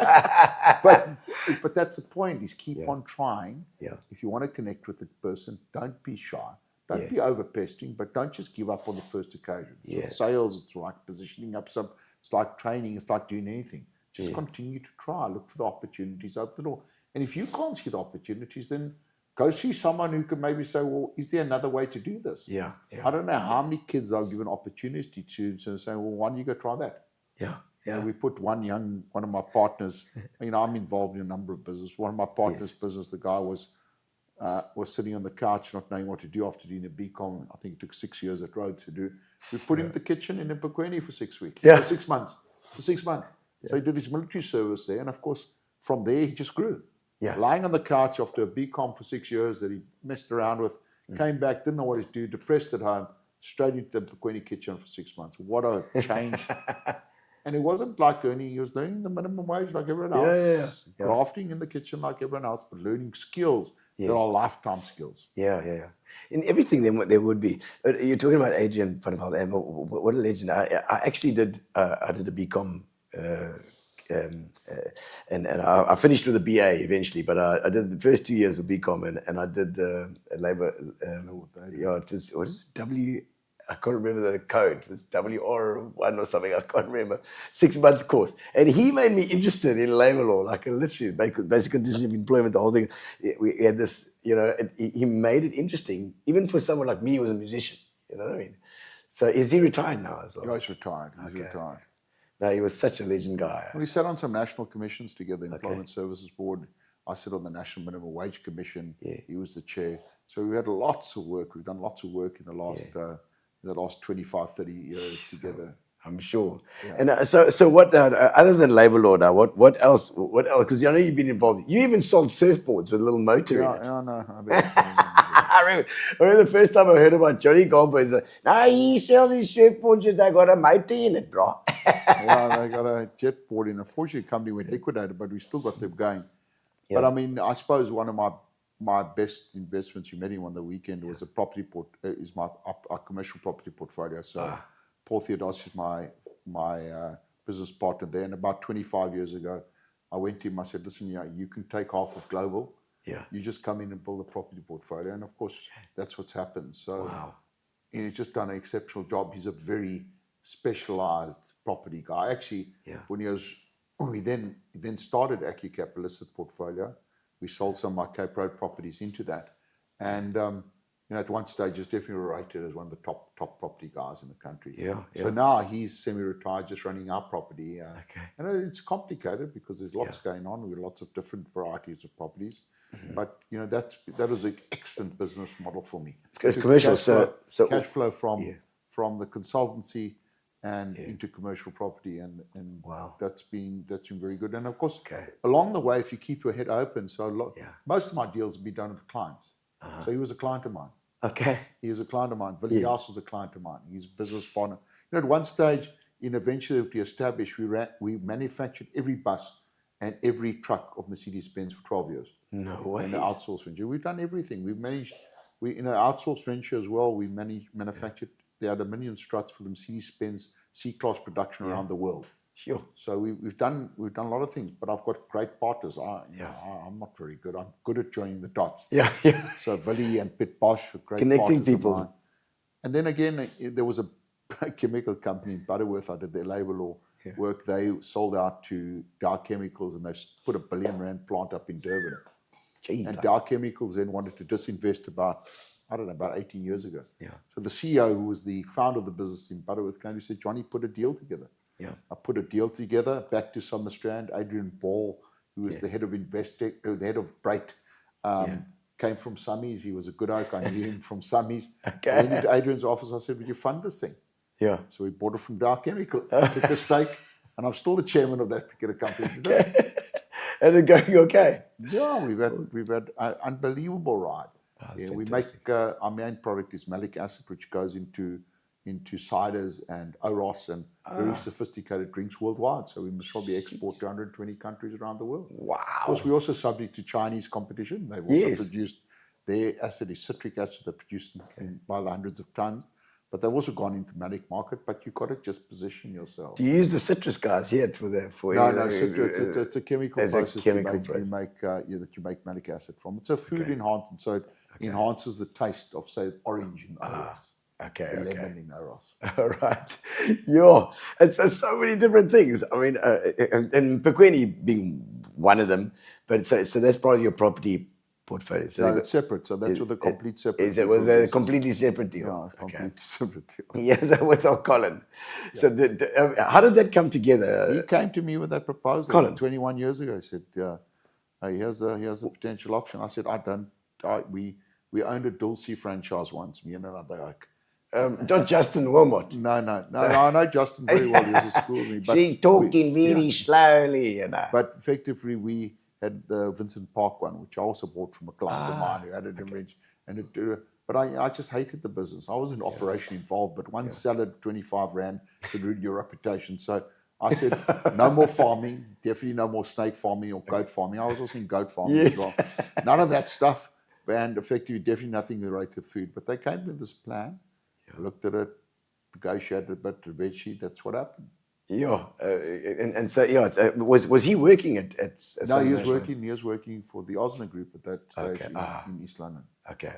but that's the point, is keep on trying. Yeah. If you want to connect with the person, don't be shy. Don't be over-pestering, but don't just give up on the first occasion. With sales, it's like positioning up it's like training, it's like doing anything. Just continue to try, look for the opportunities, open the door. And if you can't see the opportunities, then go see someone who can maybe say, well, is there another way to do this? Yeah. I don't know how many kids I've given opportunity to say, well, why don't you go try that? Yeah. We put one of my partners, I'm involved in a number of business. One of my partners' business, the guy was sitting on the couch not knowing what to do after doing a BCom. I think it took 6 years at Rhodes to do. We put him in the kitchen in Epuqueni for 6 weeks. Yeah. For 6 months. So he did his military service there. And of course, from there, he just grew. Yeah. Lying on the couch after a BCom for 6 years that he messed around with, came back, didn't know what to do, depressed at home, straight into the Epuqueni kitchen for 6 months. What a change. And it wasn't like he was learning the minimum wage like everyone else. Grafting in the kitchen like everyone else, but learning skills that are lifetime skills. Yeah. In everything there would be. You're talking about Adrian Van der Velde, and what a legend. I actually did a BCom, and I finished with a BA eventually, but I did the first 2 years of BCom, and I did a labor, it was, what is it, W, I can't remember the code. It was WR1 or something. I can't remember. 6-month course. And he made me interested in labor law, like literally basic conditions of employment, the whole thing. We had this, he made it interesting, even for someone like me who was a musician. You know what I mean? So is he retired now as well? Yeah, he's retired. Retired. No, he was such a legend guy. We sat on some national commissions together, Employment Services Board. I sit on the National Minimum Wage Commission. He was the chair. So we had lots of work. We've done lots of work in the last 25, 30 years together. I'm sure. Yeah. And so what, other than labor law now, what else? Because I know you've been involved. You even sold surfboards with a little motor in it. Yeah, no. I remember the first time I heard about Johnny Goldberg. He said, no, he sells his surfboards and they got a motor in it, bro. Yeah, they got a jet board in. Unfortunately, the company went liquidated, but we still got them going. Yeah. But I mean, I suppose one of my best investments, you met him on the weekend, was a property our commercial property portfolio. So Paul Theodos is my business partner there. And about 25 years ago, I went to him, I said, listen, you can take half of Global. Yeah. You just come in and build a property portfolio. And of course, that's what's happened. So he's just done an exceptional job. He's a very specialized property guy. Actually, when we then started AccuCap, a listed portfolio. We sold some of our Cape Road properties into that. And, at one stage, he's definitely rated as one of the top property guys in the country. Yeah. So now he's semi-retired, just running our property. And it's complicated because there's lots going on. We've lots of different varieties of properties. Mm-hmm. But, that was an excellent business model for me. It's commercial. Cash flow from the consultancy and into commercial property, and that's been very good. And of course, along the way, if you keep your head open, most of my deals have been done with clients. So he was a client of mine. Okay. He was a client of mine. Willie House was a client of mine. He's a business partner. At one stage in a venture that we established, we manufactured every bus and every truck of Mercedes-Benz for 12 years. No way. In the outsource venture, we've done everything. We've managed. In an outsource venture as well, we manufactured the aluminium struts for the Mercedes-Benz C-Class production around the world. Sure. So we've done a lot of things, but I've got great partners. I'm not very good. I'm good at joining the dots. Yeah. So Willie and Pitt Bosch are great connecting partners people. of mine. And then again, there was a chemical company in Butterworth. I did their labor law work. They sold out to Dow Chemicals, and they put a R1 billion plant up in Durban. And Dow Chemicals then wanted to disinvest about 18 years ago. Yeah. So the CEO, who was the founder of the business in Butterworth, came and said, Johnny, put a deal together. Yeah. I put a deal together back to Summerstrand. Adrian Ball, who was the head of Investec, the head of Bright, came from Summies. He was a good oak. I knew him from Summies. I went into Adrian's office. I said, would you fund this thing? Yeah. So we bought it from Dow Chemicals, took a stake, and I'm still the chairman of that particular company today. And it going okay? Yeah, we've had an unbelievable ride. Yeah, we make our main product is malic acid, which goes into ciders and Oros and very sophisticated drinks worldwide. So we must probably export to 120 countries around the world. Wow. Of course, we're also subject to Chinese competition. They've also produced their acid is citric acid. They're produced by the hundreds of tons. But they've also gone into malic market. But you've got to just position yourself. Do you use the citrus guys yet for that? No, citrus. It's a chemical process process. that you make malic acid from. It's a food enhancement, so it enhances the taste of, say, orange in Oros. Lemon in Oros. All right. It's so many different things. I mean, and Pequeni being one of them, but so that's probably your property portfolio. So no, it's separate. So that's with a complete separate. Was that a completely separate deal? Yeah, it's completely separate deal. Yes, with Colin. Yeah. So how did that come together? He came to me with that proposal Colin. 21 years ago. He said, hey, here's a potential option. I said, we owned a Dulce franchise once, me and another oak. Not Justin Wilmot. No, I know Justin very well. He was at school with me. But talking very slowly, you know. But effectively, we had the Vincent Park one, which I also bought from a client of mine who had it in range. But I just hated the business. I was in operation involved, but one salad, 25 Rand, could ruin your reputation. So I said, no more farming, definitely no more snake farming or goat farming. I was also in goat farming as well. None of that stuff. And effectively, definitely nothing related to food. But they came with this plan. Looked at it, negotiated a bit, the red sheet. That's what happened. Yeah, and so was he working at no, he was working for the Osner Group at that stage in East London. Okay.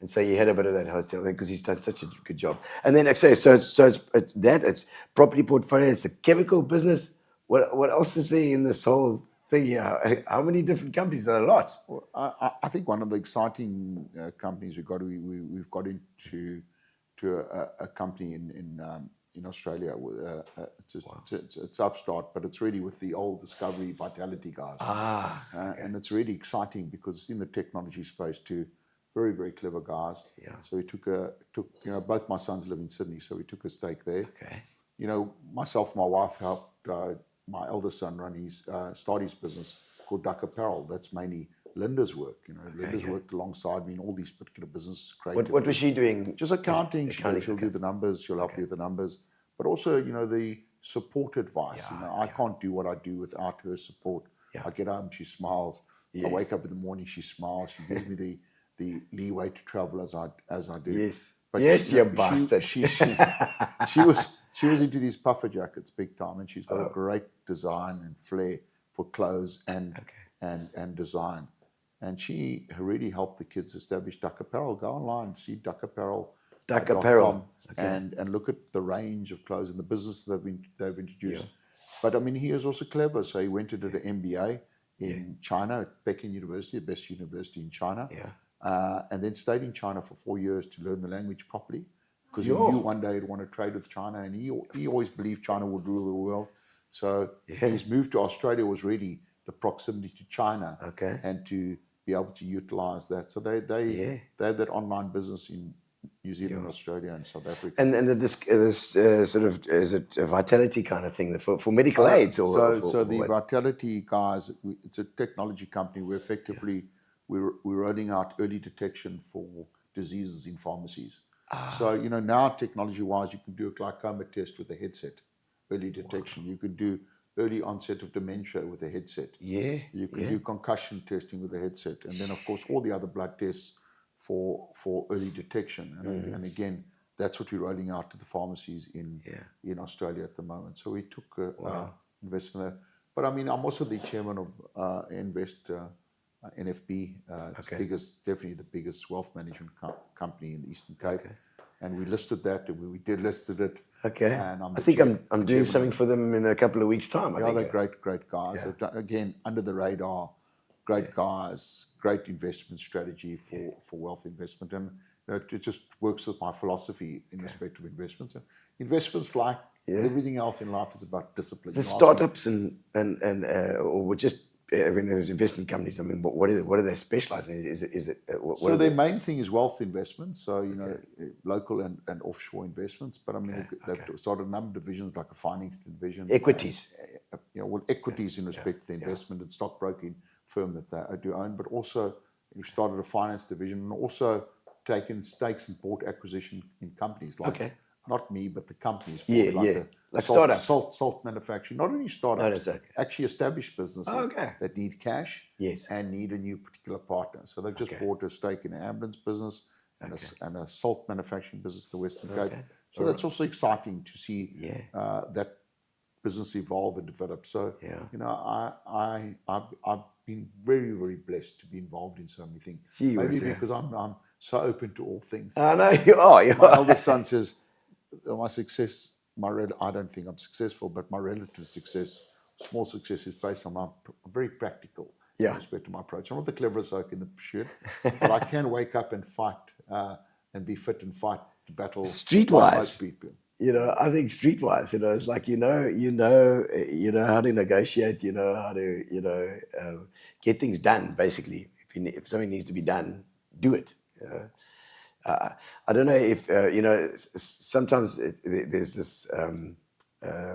And so you had a bit of that hotel because he's done such a good job. And then so it's property portfolio, it's a chemical business. What else is there in this whole thing here? How many different companies? There are lots. Well, I think one of the exciting companies we've got into a company in Australia. It's upstart, but it's really with the old Discovery Vitality guys. And it's really exciting because it's in the technology space too. Very, very clever guys. Yeah. So we took both my sons live in Sydney, so we took a stake there. Okay. Myself and my wife helped my eldest son start his business called Duck Apparel. That's mainly Linda's work. Linda's worked alongside me in all these particular business. What was she doing? Just accounting. She'll do the numbers. She'll help you with the numbers. But also, the support advice. I can't do what I do without her support. Yeah. I get home, she smiles. Yes. I wake up in the morning, she smiles. She gives me the leeway to travel as I do. Yes. But you bastard. She was into these puffer jackets big time, and she's got a great design and flair for clothes and design. And she really helped the kids establish Duck Apparel. Go online, see Duck Apparel. Duck Apparel. And look at the range of clothes and the business that they've introduced. Yeah. But he is also clever. So he went to do the MBA in China at Peking University, the best university in China. Yeah. And then stayed in China for 4 years to learn the language properly. Because he knew one day he'd want to trade with China, and he always believed China would rule the world. So his move to Australia was really the proximity to China and to be able to utilize that. So they have that online business in New Zealand, Australia, and South Africa. And this sort of, is it a Vitality kind of thing for medical aids? So the Vitality guys, it's a technology company. We're effectively we're rolling out early detection for diseases in pharmacies. So now technology-wise, you can do a glaucoma test with a headset, early detection. You can do early onset of dementia with a headset. Yeah. You can do concussion testing with a headset, and then of course all the other blood tests for early detection. And again, that's what we're rolling out to the pharmacies in Australia at the moment. So we took investment there. But I'm also the chairman of Invest NFB. It's definitely the biggest wealth management company in the Eastern Cape. And we listed that, and we did listed it. Okay. And I think I'm doing something for them in a couple of weeks' time. They're great guys. Yeah. They've done, again, under the radar, great guys, great investment strategy for wealth investment. And it just works with my philosophy in respect of investments. And investments, like everything else in life, is about discipline. The startups and or just when there's investment companies, I mean, what do they specialize in? Is it what So are their they? main thing is wealth investments, so local and offshore investments. But I mean, they've started a number of divisions like a finance division, Equities. equities in respect to the investment and stockbroking firm that they do own. But also, we've started a finance division and also taken stakes and bought acquisition in companies like not me, but the companies. Like startups. Salt manufacturing. Not only startups, actually established businesses that need cash and need a new particular partner. So they've just bought a stake in an ambulance business and a salt manufacturing business in the Western Cape. So that's also exciting to see that business evolve and develop. So I've been very, very blessed to be involved in so many things. Maybe because I'm so open to all things. I know you are. My eldest son says, my success, I don't think I'm successful, but my relative success, small success, is based on I'm very practical in respect to my approach. I'm not the cleverest oak in the pursuit, but I can wake up and fight and be fit and fight to battle streetwise. People. I think streetwise, it's like you know how to negotiate, you know how to get things done. Basically, if something needs to be done, do it. I don't know if sometimes there's this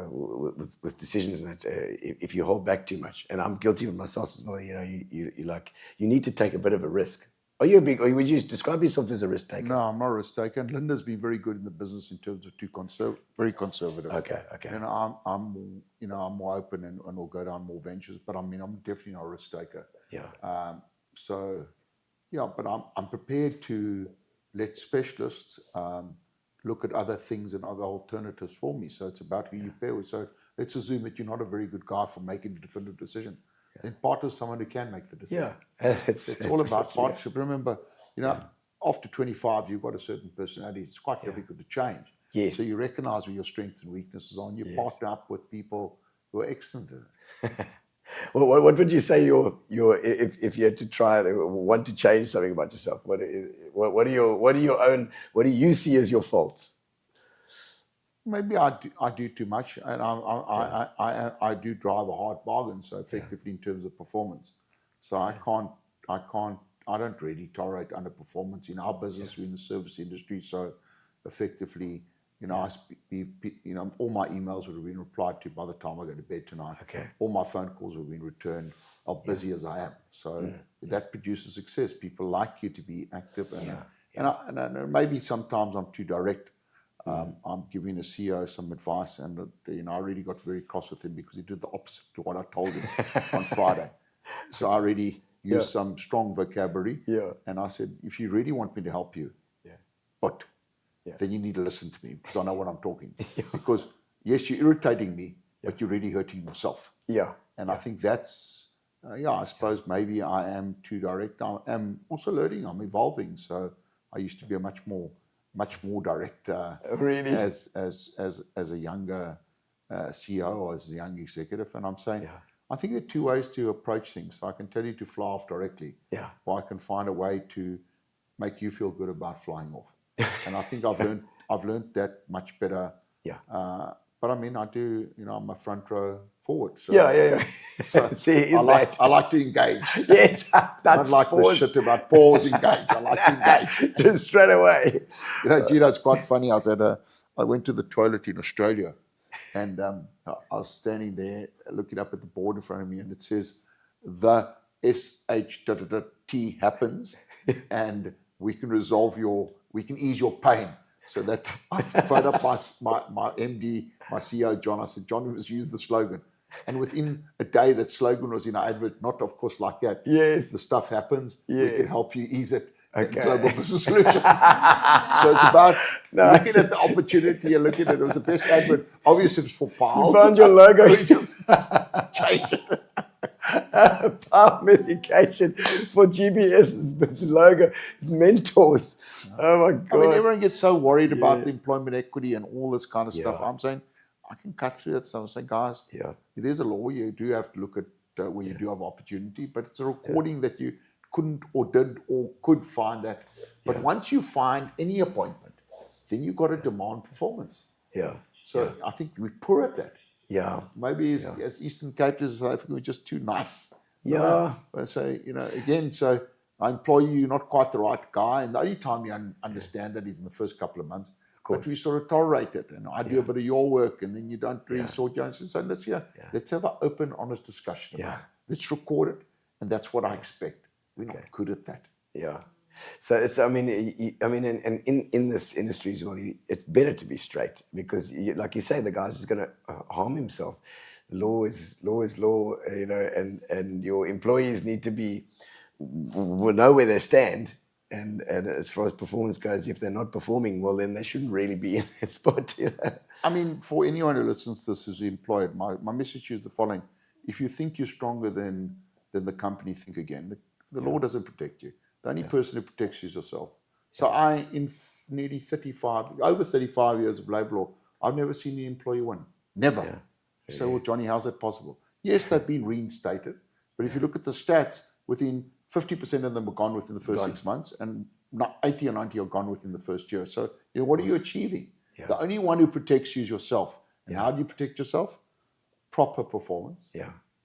with decisions that if you hold back too much, and I'm guilty of myself as well. You need to take a bit of a risk. Are you would you describe yourself as a risk taker? No, I'm not a risk taker. And Linda's been very good in the business in terms of very conservative. Okay. And I'm more open and will go down more ventures. But I mean, I'm definitely not a risk taker. Yeah. But I'm prepared to let specialists look at other things and other alternatives for me. So it's about who you pair with. So let's assume that you're not a very good guy for making a definitive decision. Then partner with someone who can make the decision. Yeah, it's all about partnership. Remember, after 25, you've got a certain personality. It's quite difficult to change. Yes. So you recognize where your strengths and weaknesses are, and you partner up with people who are excellent at it. Well, what would you say if you had to try want to change something about yourself? What do you see as your faults? Maybe I do too much, and I do drive a hard bargain. So effectively, in terms of performance, so I don't really tolerate underperformance in our business. We're in the service industry, so effectively, all my emails would have been replied to by the time I go to bed tonight. Okay. All my phone calls have been returned. How busy as I am, so that produces success. People like you to be active, and maybe sometimes I'm too direct. I'm giving a CEO some advice, and I really got very cross with him because he did the opposite to what I told him on Friday. So I really used some strong vocabulary, and I said, if you really want me to help you, then you need to listen to me because I know what I'm talking. Because yes, you're irritating me, but you're really hurting yourself. And I think that's I suppose maybe I am too direct. I am also learning. I'm evolving. So I used to be a much more direct, really, as a younger CEO or as a young executive. And I'm saying, I think there are two ways to approach things. So I can tell you to fly off directly, or I can find a way to make you feel good about flying off. And I think I've learned that much better. But I mean, I do. I'm a front row forward. So, So See, I like to engage. Yes, that's I don't like the shit about pause, engage. I like to engage. Just straight away. Gino, it's quite funny. I went to the toilet in Australia, and I was standing there looking up at the board in front of me, and it says, the SHT happens, and we can ease your pain. So that I phoned up my MD, my CEO, John. I said, John, we must use the slogan. And within a day, that slogan was in our advert, not of course like that. Yes. The stuff happens. Yes. We can help you ease it. Okay. Global Business Solutions. So it's about looking at the opportunity and looking at it. It was the best advert. Obviously, it was for piles. You found your logo. We just changed it. Power medication for GBS, its logo, its mentors. Oh my God. I mean, everyone gets so worried about the employment equity and all this kind of stuff. I'm saying, I can cut through that stuff and say, guys, there's a law. You do have to look at where you do have opportunity, but it's a recording that you couldn't or did or could find that. But once you find any appointment, then you've got to demand performance. So I think we're poor at that. Maybe as Eastern Cape, as South Africa, we're just too nice. Yeah. I say, again, so I employ you, you're not quite the right guy. And the only time you understand that is in the first couple of months. But we sort of tolerate it. And I do a bit of your work, and then you don't really sort your own. So let's have an open, honest discussion about it. Let's record it. And that's what I expect. We're not good at that. Yeah. So it's, I mean, and in this industry as well, it's better to be straight because, like you say, the guy's is going to harm himself. Law is law, and your employees need to will know where they stand. And as far as performance goes, if they're not performing well, then they shouldn't really be in that spot. I mean, for anyone who listens to this as employed, my message is the following. If you think you're stronger than the company, think again. The law doesn't protect you. The only person who protects you is yourself. So in nearly over 35 years of labour law, I've never seen an employee win. Never. Yeah. You say, well, Johnny, how's that possible? Yes, they've been reinstated. But if you look at the stats, within 50% of them are gone within the first 6 months, and 80 or 90 are gone within the first year. So what are you achieving? Yeah. The only one who protects you is yourself. And how do you protect yourself? Proper performance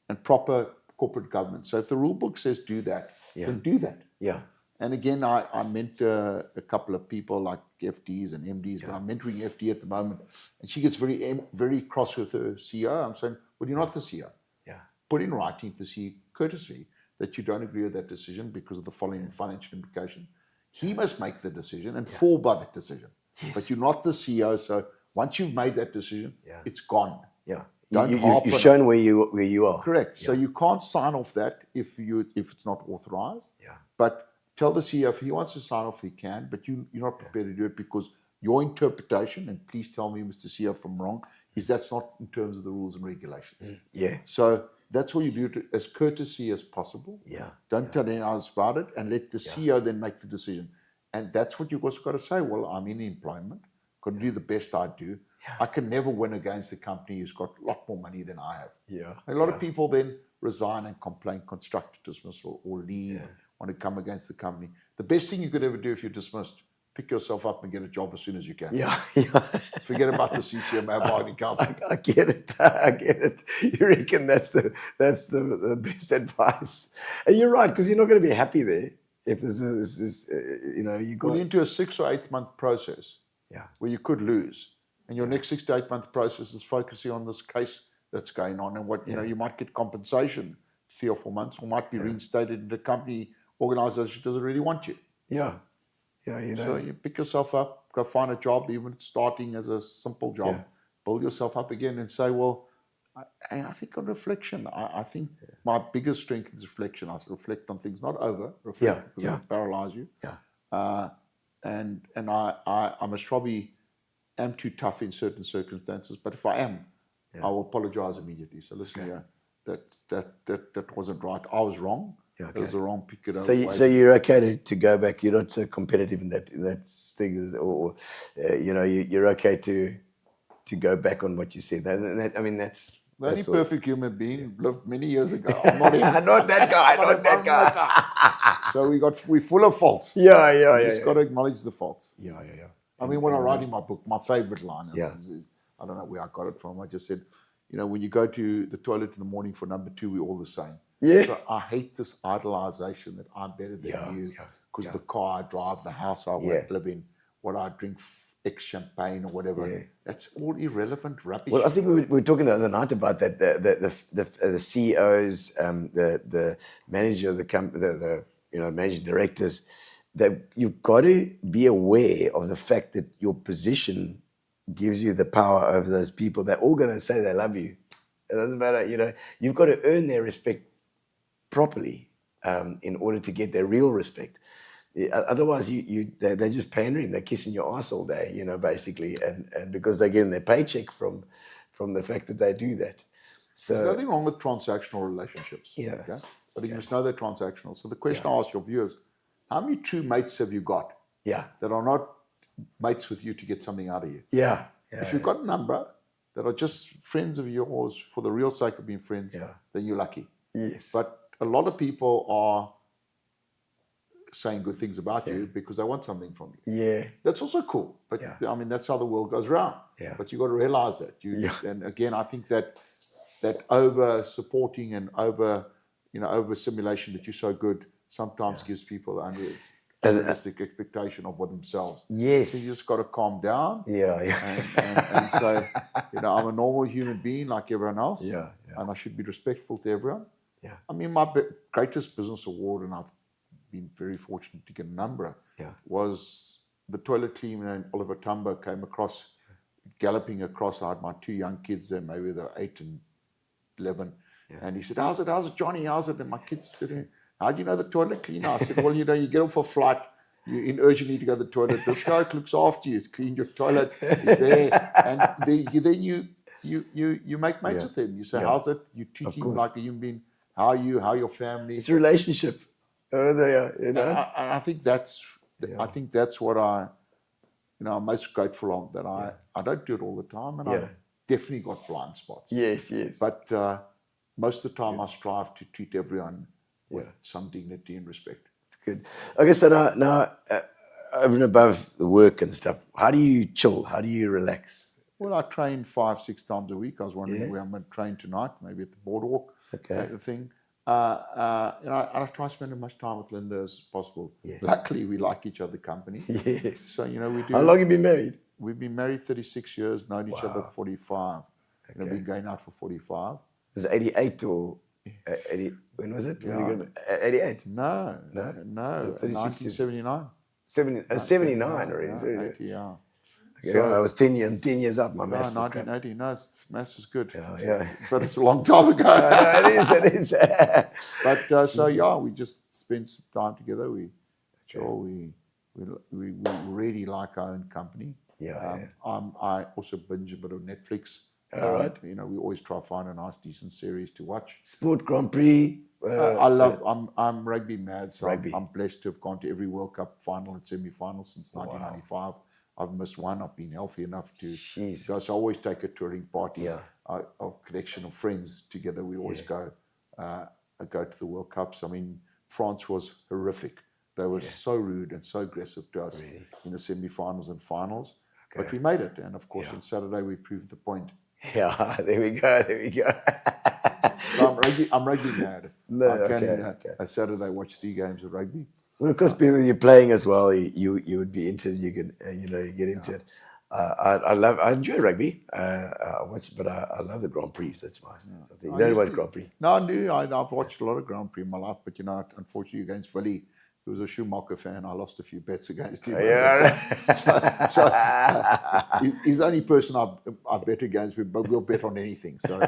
and proper corporate governance. So if the rule book says do that, then do that. Yeah. And again, I mentor a couple of people like FDs and MDs, but I'm mentoring FD at the moment. And she gets very cross with her CEO. I'm saying, well, you're not the CEO. Yeah. Put in writing to see courtesy that you don't agree with that decision because of the following financial implication. He must make the decision and fall by that decision. Yes. But you're not the CEO, so once you've made that decision, it's gone. Yeah. You've shown where you are. Correct. Yeah. So you can't sign off that if it's not authorized. Yeah. But tell the CEO if he wants to sign off, he can, but you're not prepared to do it because your interpretation, and please tell me, Mr. CEO, if I'm wrong, is that's not in terms of the rules and regulations. Yeah. So that's what you do as courtesy as possible. Yeah. Don't tell anyone else about it and let the CEO then make the decision. And that's what you've also got to say. Well, I'm in employment, got to do the best I do. Yeah. I can never win against a company who's got a lot more money than I have. Yeah. A lot of people then resign and complain, constructive dismissal, or leave, want to come against the company. The best thing you could ever do if you're dismissed, pick yourself up and get a job as soon as you can. Yeah. Forget about the CCMA bargaining council. I get it. You reckon that's the best advice? And you're right, because you're not going to be happy there if this is you go into a 6 or 8 month process. Yeah. Where you could lose, and your next 6 to 8 month process is focusing on this case that's going on, and what you might get compensation 3 or 4 months, or might be reinstated in the company organization doesn't really want you. Yeah. Yeah, So you pick yourself up, go find a job, even starting as a simple job, build yourself up again and say, well, I think on reflection, I think my biggest strength is reflection. I reflect on things, not over reflect, because it'll paralyze you. Yeah. And I must probably am too tough in certain circumstances, but if I am, I will apologize immediately. So listen here, that wasn't right. I was wrong. Yeah, okay. It was the wrong pick. So you're okay to go back. You're not so competitive in that thing, or you're okay to go back on what you said. That I mean, that's the only perfect human being lived many years ago. I'm not him. Not that guy. Not that guy. So we're full of faults. Yeah. You just got to acknowledge the faults. Yeah. I mean, when I write in my book, my favorite line is I don't know where I got it from. I just said, when you go to the toilet in the morning for number 2, we're all the same. Yeah. So I hate this idolization that I'm better than you because the car I drive, the house I live in, what I drink, X champagne or whatever. Yeah. That's all irrelevant rubbish. Well, I think we were talking the other night about that. The CEOs, the manager of the company, the managing directors, that you've got to be aware of the fact that your position gives you the power over those people. They're all going to say they love you. It doesn't matter. You've got to earn their respect properly in order to get their real respect. Otherwise, they're just pandering. They're kissing your ass all day, basically, and because they're getting their paycheck from the fact that they do that. So there's nothing wrong with transactional relationships. Yeah. Okay? But you must know they're transactional. So the question I ask your viewers: how many true mates have you got? Yeah. That are not mates with you to get something out of you. Yeah. If you've got a number that are just friends of yours for the real sake of being friends, then you're lucky. Yes. But a lot of people are saying good things about you because they want something from you. Yeah. That's also cool. But I mean, that's how the world goes round. Yeah. But you've got to realize that. And again, I think that over supporting and over over simulation that you're so good sometimes gives people unrealistic expectation of what themselves. Yes. So you just got to calm down. Yeah. And say, I'm a normal human being like everyone else. Yeah. And I should be respectful to everyone. Yeah. I mean, my greatest business award, and I've been very fortunate to get a number, was the toilet cleaner in Oliver Tambo came across, galloping across. I had my 2 young kids there, maybe they were 8 and 11. And he said, how's it, Johnny, how's it? And my kids said, how do you know the toilet cleaner? I said, well, you get off a flight, you in urgent need to go to the toilet. This guy looks after you, he's cleaned your toilet, he's there. And then you make mates with him. You say, how's it? You treat him like a human being. How are you? How are your family? It's a relationship. And I think that's what I'm most grateful of, that I don't do it all the time, and I've definitely got blind spots. Yes. But most of the time I strive to treat everyone with some dignity and respect. It's good. Okay, so now over and above the work and stuff, how do you chill? How do you relax? Well, I train 5-6 times a week. I was wondering where I'm going to train tonight, maybe at the boardwalk. Okay. The thing. I try to spend as much time with Linda as possible. Yeah. Luckily, we like each other company. Yes. So, we do. How long have you been married? We've been married 36 years, known each other 45. Okay. Been going out for 45. Is it 88 or 80? When was it? Yeah. 88? No. 1979. 79 already. Yeah, 80, yeah. Okay, so I was 10 years up. My maths 1980. No, maths is good. Yeah. But it's a long time ago. It is. But we just spend some time together. We really like our own company. I also binge a bit of Netflix. All right. We always try to find a nice, decent series to watch. Sport Grand Prix. I'm rugby mad, so rugby. I'm blessed to have gone to every World Cup final and semi-final since 1995. I've missed one. I've been healthy enough to go. So I always take a touring party, a collection of friends together. We always go to the World Cups. I mean, France was horrific. They were so rude and so aggressive to us in the semi-finals and finals. Okay. But we made it. And, of course, on Saturday we proved the point. Yeah, there we go. So I'm rugby mad. I can a Saturday watch 3 games of rugby. Well, of course, being you're playing as well, you would be into it. You can you get into it. I enjoy rugby. I watch, but I love the Grand Prix. That's why. You don't watch Grand Prix. No, I do. I've watched a lot of Grand Prix in my life, but unfortunately, against Philly, who was a Schumacher fan, I lost a few bets against him. He's the only person I bet against, but we'll bet on anything. So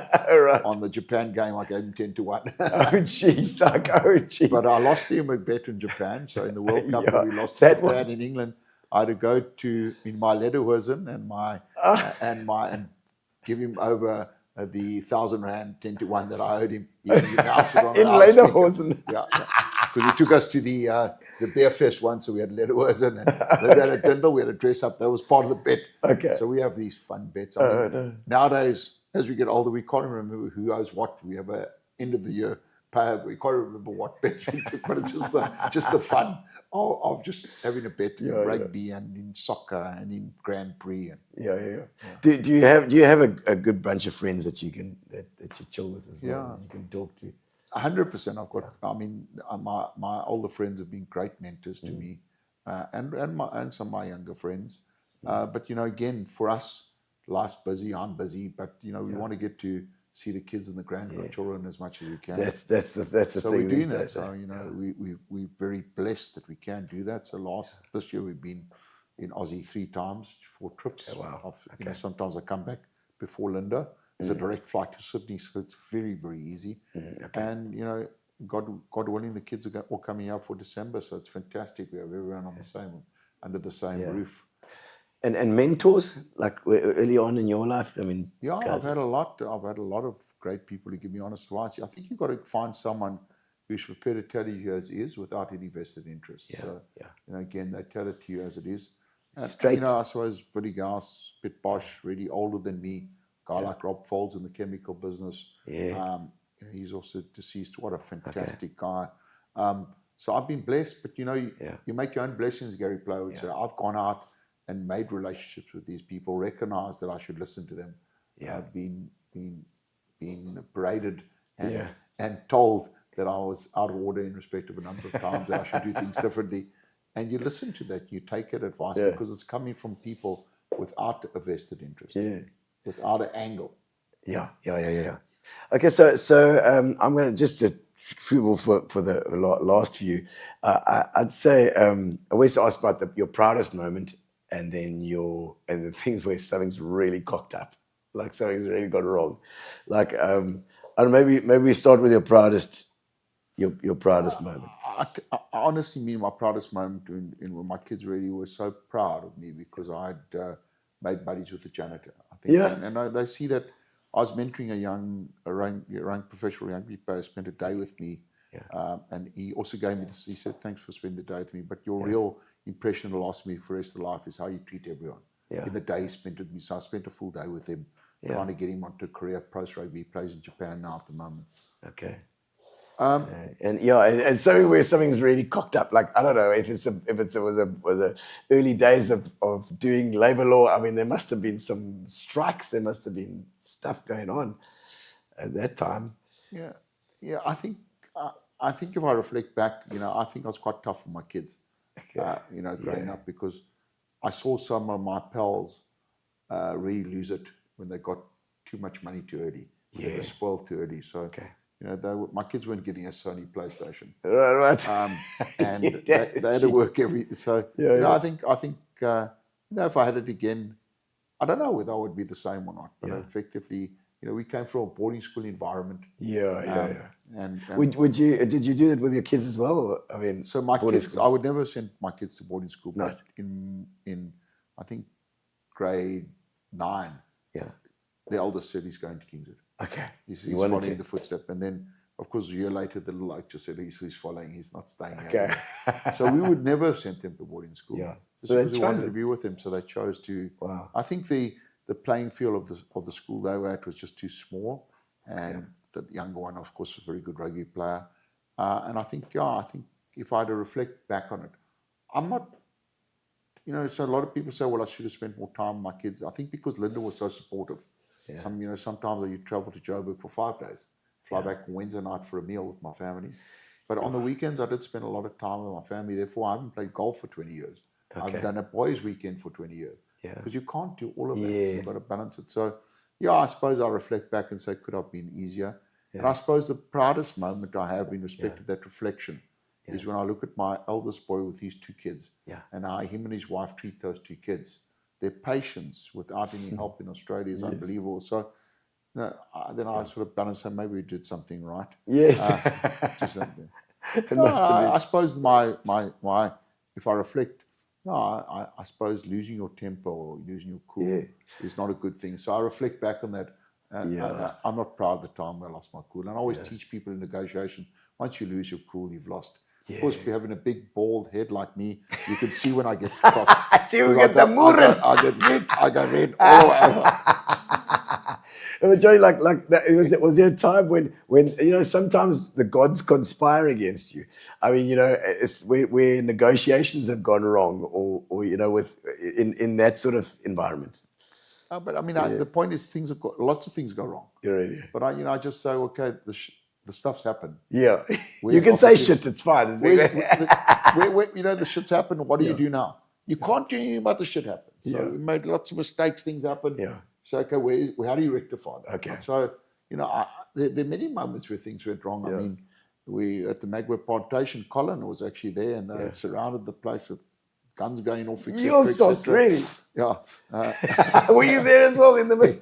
on the Japan game, I gave him 10-1. Oh, jeez. But I lost him a bet in Japan. So in the World Cup, we lost to Japan in England. I had to go in my Lederhosen and give him over the 1,000 rand 10-1 that I owed him. He announced it on in Lederhosen. Yeah. Because he took us to the Beer Fest once, so we had Lederhosen and we had a dindle, we had a dress up. That was part of the bet. Okay. So we have these fun bets. Nowadays, as we get older, we can't remember who owes what. We have a end of the year pay. We can't remember what bets we took, but it's just the fun of just having a bet in rugby and in soccer and in Grand Prix. Do you have a good bunch of friends that you chill with as well? You can talk to. 100%. I've got. I mean, my older friends have been great mentors to me, and some of my younger friends. But again, for us, life's busy. I'm busy, but we want to get to see the kids and the grandchildren as much as we can. That's the thing. So we're doing that. So we're very blessed that we can do that. So this year we've been in Aussie 3 times, 4 trips. Oh, wow. Sometimes I come back before Linda. It's a direct flight to Sydney, so it's very, very easy. And God willing, the kids are all coming out for December, so it's fantastic. We have everyone under the same roof. And mentors, like early on in your life, I mean. Yeah, I've had a lot of great people to give me honest advice. I think you've got to find someone who's prepared to tell you as is without any vested interest. Again, they tell it to you as it is. And, straight. I suppose Billy Gauss, bit posh, really older than me. Guy like Rob Folds in the chemical business. He's also deceased. What a fantastic guy. So I've been blessed, but you make your own blessings, Gary Plow would say. I've gone out and made relationships with these people, recognized that I should listen to them. I've been paraded and told that I was out of order in respect of a number of times, that I should do things differently. And you listen to that, you take that advice because it's coming from people without a vested interest, without an angle. Yeah. Okay, so I'm going to just a few more for the last few. I'd say I always ask about your proudest moment, and then the things where something's really cocked up, like something's really gone wrong. Like and maybe we start with your proudest moment. I honestly mean my proudest moment when my kids really were so proud of me because I'd made buddies with the janitor. I think, and they see that I was mentoring a young professional rugby player, spent a day with me, and he also gave me this. He said, "Thanks for spending the day with me, but your real impression will last me for the rest of life is how you treat everyone." In the day he spent with me, so I spent a full day with him, trying to get him onto a career post rugby. He plays in Japan now at the moment. Okay. And so where something's really cocked up, like I don't know if it was a early days of doing labor law. I mean, there must have been some strikes. There must have been stuff going on at that time. Yeah. I think if I reflect back, I think I was quite tough on my kids. Growing up because I saw some of my pals really lose it when they got too much money too early. They were spoiled too early. So. My kids weren't getting a Sony PlayStation, right? And they had to work So I think if I had it again, I don't know whether I would be the same or not. But effectively, we came from a boarding school environment. And did you do it with your kids as well? Or, I mean, so my kids, I would never send my kids to boarding school. But in I think grade 9, the eldest said he's going to Kingswood. Okay. He's following the footstep. And then, of course, a year later, the little oak just said he's following. He's not staying here. So we would never have sent them to boarding school. So they chose wanted to be with him, so they chose to. Wow. I think the playing field of the school they were at was just too small. And the younger one, of course, was a very good rugby player. And I think if I had to reflect back on it, I'm not, so a lot of people say, well, I should have spent more time with my kids. I think because Linda was so supportive. Sometimes you travel to Joburg for 5 days, fly back Wednesday night for a meal with my family. But on the weekends, I did spend a lot of time with my family. Therefore, I haven't played golf for 20 years. I've done a boys' weekend for 20 years. Because you can't do all of that. You've got to balance it. So, I suppose I reflect back and say, could have been easier. And I suppose the proudest moment I have in respect to that reflection is when I look at my eldest boy with his 2 kids and how him and his wife treat those 2 kids. Their patience without any help in Australia is unbelievable. So, then I sort of balance and maybe we did something right. Yes. Do something. I suppose my if I reflect, I suppose losing your temper or losing your cool is not a good thing. So I reflect back on that. I'm not proud of the time I lost my cool. And I always teach people in negotiation, once you lose your cool, you've lost. Of course, having a big bald head like me, you can see when I get cross. You get the murren. I got red all over. But Johnny, like that, was there a time when sometimes the gods conspire against you? I mean, it's where negotiations have gone wrong, or in that sort of environment. But I mean, the point is, lots of things go wrong. But I just say, okay, the stuff's happened. Yeah, you can say shit. It's fine. The shit's happened. What do you do now? You can't do anything about the shit happens. So we made lots of mistakes. Things happen. So okay, how do you rectify that? Okay. So there are many moments where things went wrong. I mean, we at the Magway plantation, Colin was actually there, and they had surrounded the place with guns going off. You're so strange. Yeah. Were you there as well in the middle?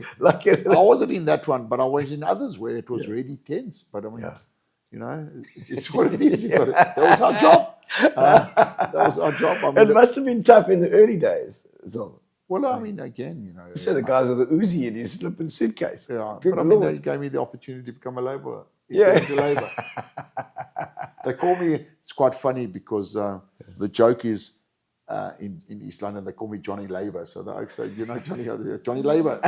I wasn't in that one, but I was in others where it was really tense. But I mean, it's what it is. That was our job. That was our job. I mean, it must have been tough in the early days as well. Well, I mean, again, You said the guys with the Uzi in his flipping suitcase. Yeah, but I mean, they gave me the opportunity to become a labourer. To labour. They call me. It's quite funny because the joke is in East London they call me Johnny Labour. So they say, Johnny Labour. Johnny Labour.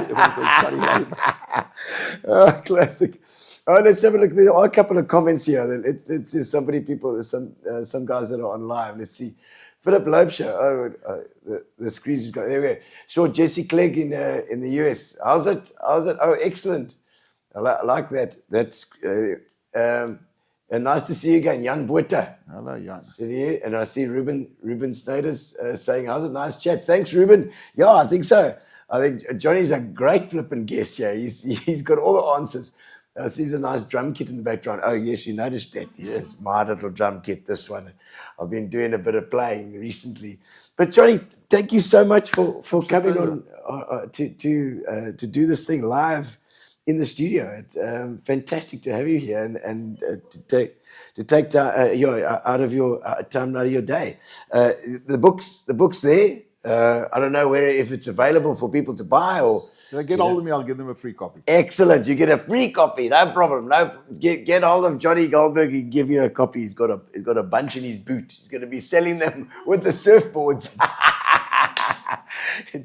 Classic. Oh, let's have a look. There are a couple of comments here. Let's see some guys that are on live. Let's see. Philip Loebscher. The screen's just got there. We go. Sure, Jesse Clegg in the US. How's it? Oh, excellent. I like that. That's And nice to see you again, Jan Buerta. Hello, Jan. Sit here, and I see Ruben Snyders saying, how's it? Nice chat. Thanks, Ruben. Yeah, I think so. I think Johnny's a great flipping guest here. He's got all the answers. I see there's a nice drum kit in the background. Oh, yes, you noticed that. Yes, my little drum kit, this one. I've been doing a bit of playing recently. But Johnny, thank you so much for coming on to do this thing live in the studio. Fantastic to have you here and to take out of your time out of your day. The books there. I don't know if it's available for people to buy or. If they get hold of me, I'll give them a free copy. Excellent. You get a free copy. No problem. Get hold of Johnny Goldberg. He'll give you a copy. He's got a bunch in his boot. He's going to be selling them with the surfboards.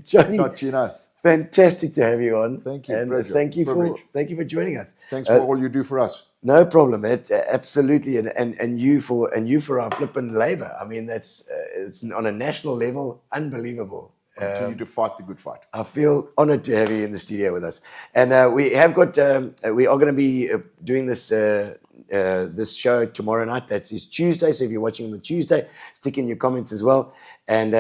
Johnny, Gino. Fantastic to have you on. Thank you. And pleasure. thank you Privilege. for joining us. Thanks for all you do for us. No problem, absolutely, and you for our flipping labor. I mean, that's it's on a national level, unbelievable. Continue to fight the good fight. I feel honored to have you in the studio with us, and we are going to be doing this this show tomorrow night. That is Tuesday. So if you're watching on the Tuesday, stick in your comments as well. And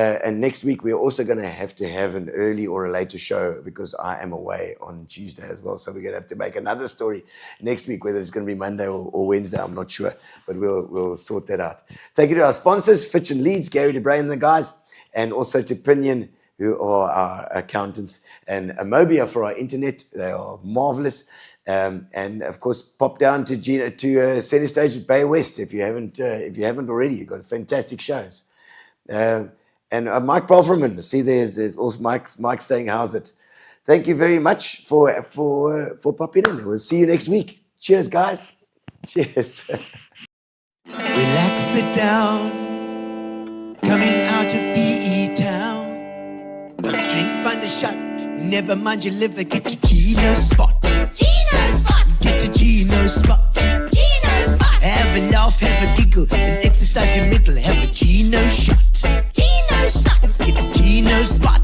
next week we're also going to have an early or a later show because I am away on Tuesday as well. So we're going to have to make another story next week, whether it's going to be Monday or Wednesday. I'm not sure, but we'll sort that out. Thank you to our sponsors, Fitch and Leeds, Gary DeBray and the guys, and also to Pinion, who are our accountants, and Amobia for our internet. They are marvelous. And of course, pop down to Gino, to Center Stage at Bay West if you haven't already. You've got fantastic shows. And Mike Palfreman, I see there's also Mike saying, how's it? Thank you very much for popping in. We'll see you next week. Cheers, guys. Cheers. Relax, sit down. Coming out of PE town. Drink, find a shot. Never mind your liver. Get to Gino's spot. Gino spot. Get to Gino's spot. Gino spot. Have a laugh, have a giggle, and exercise your middle. Have a Gino shot. Gino shot. Get to Gino's spot.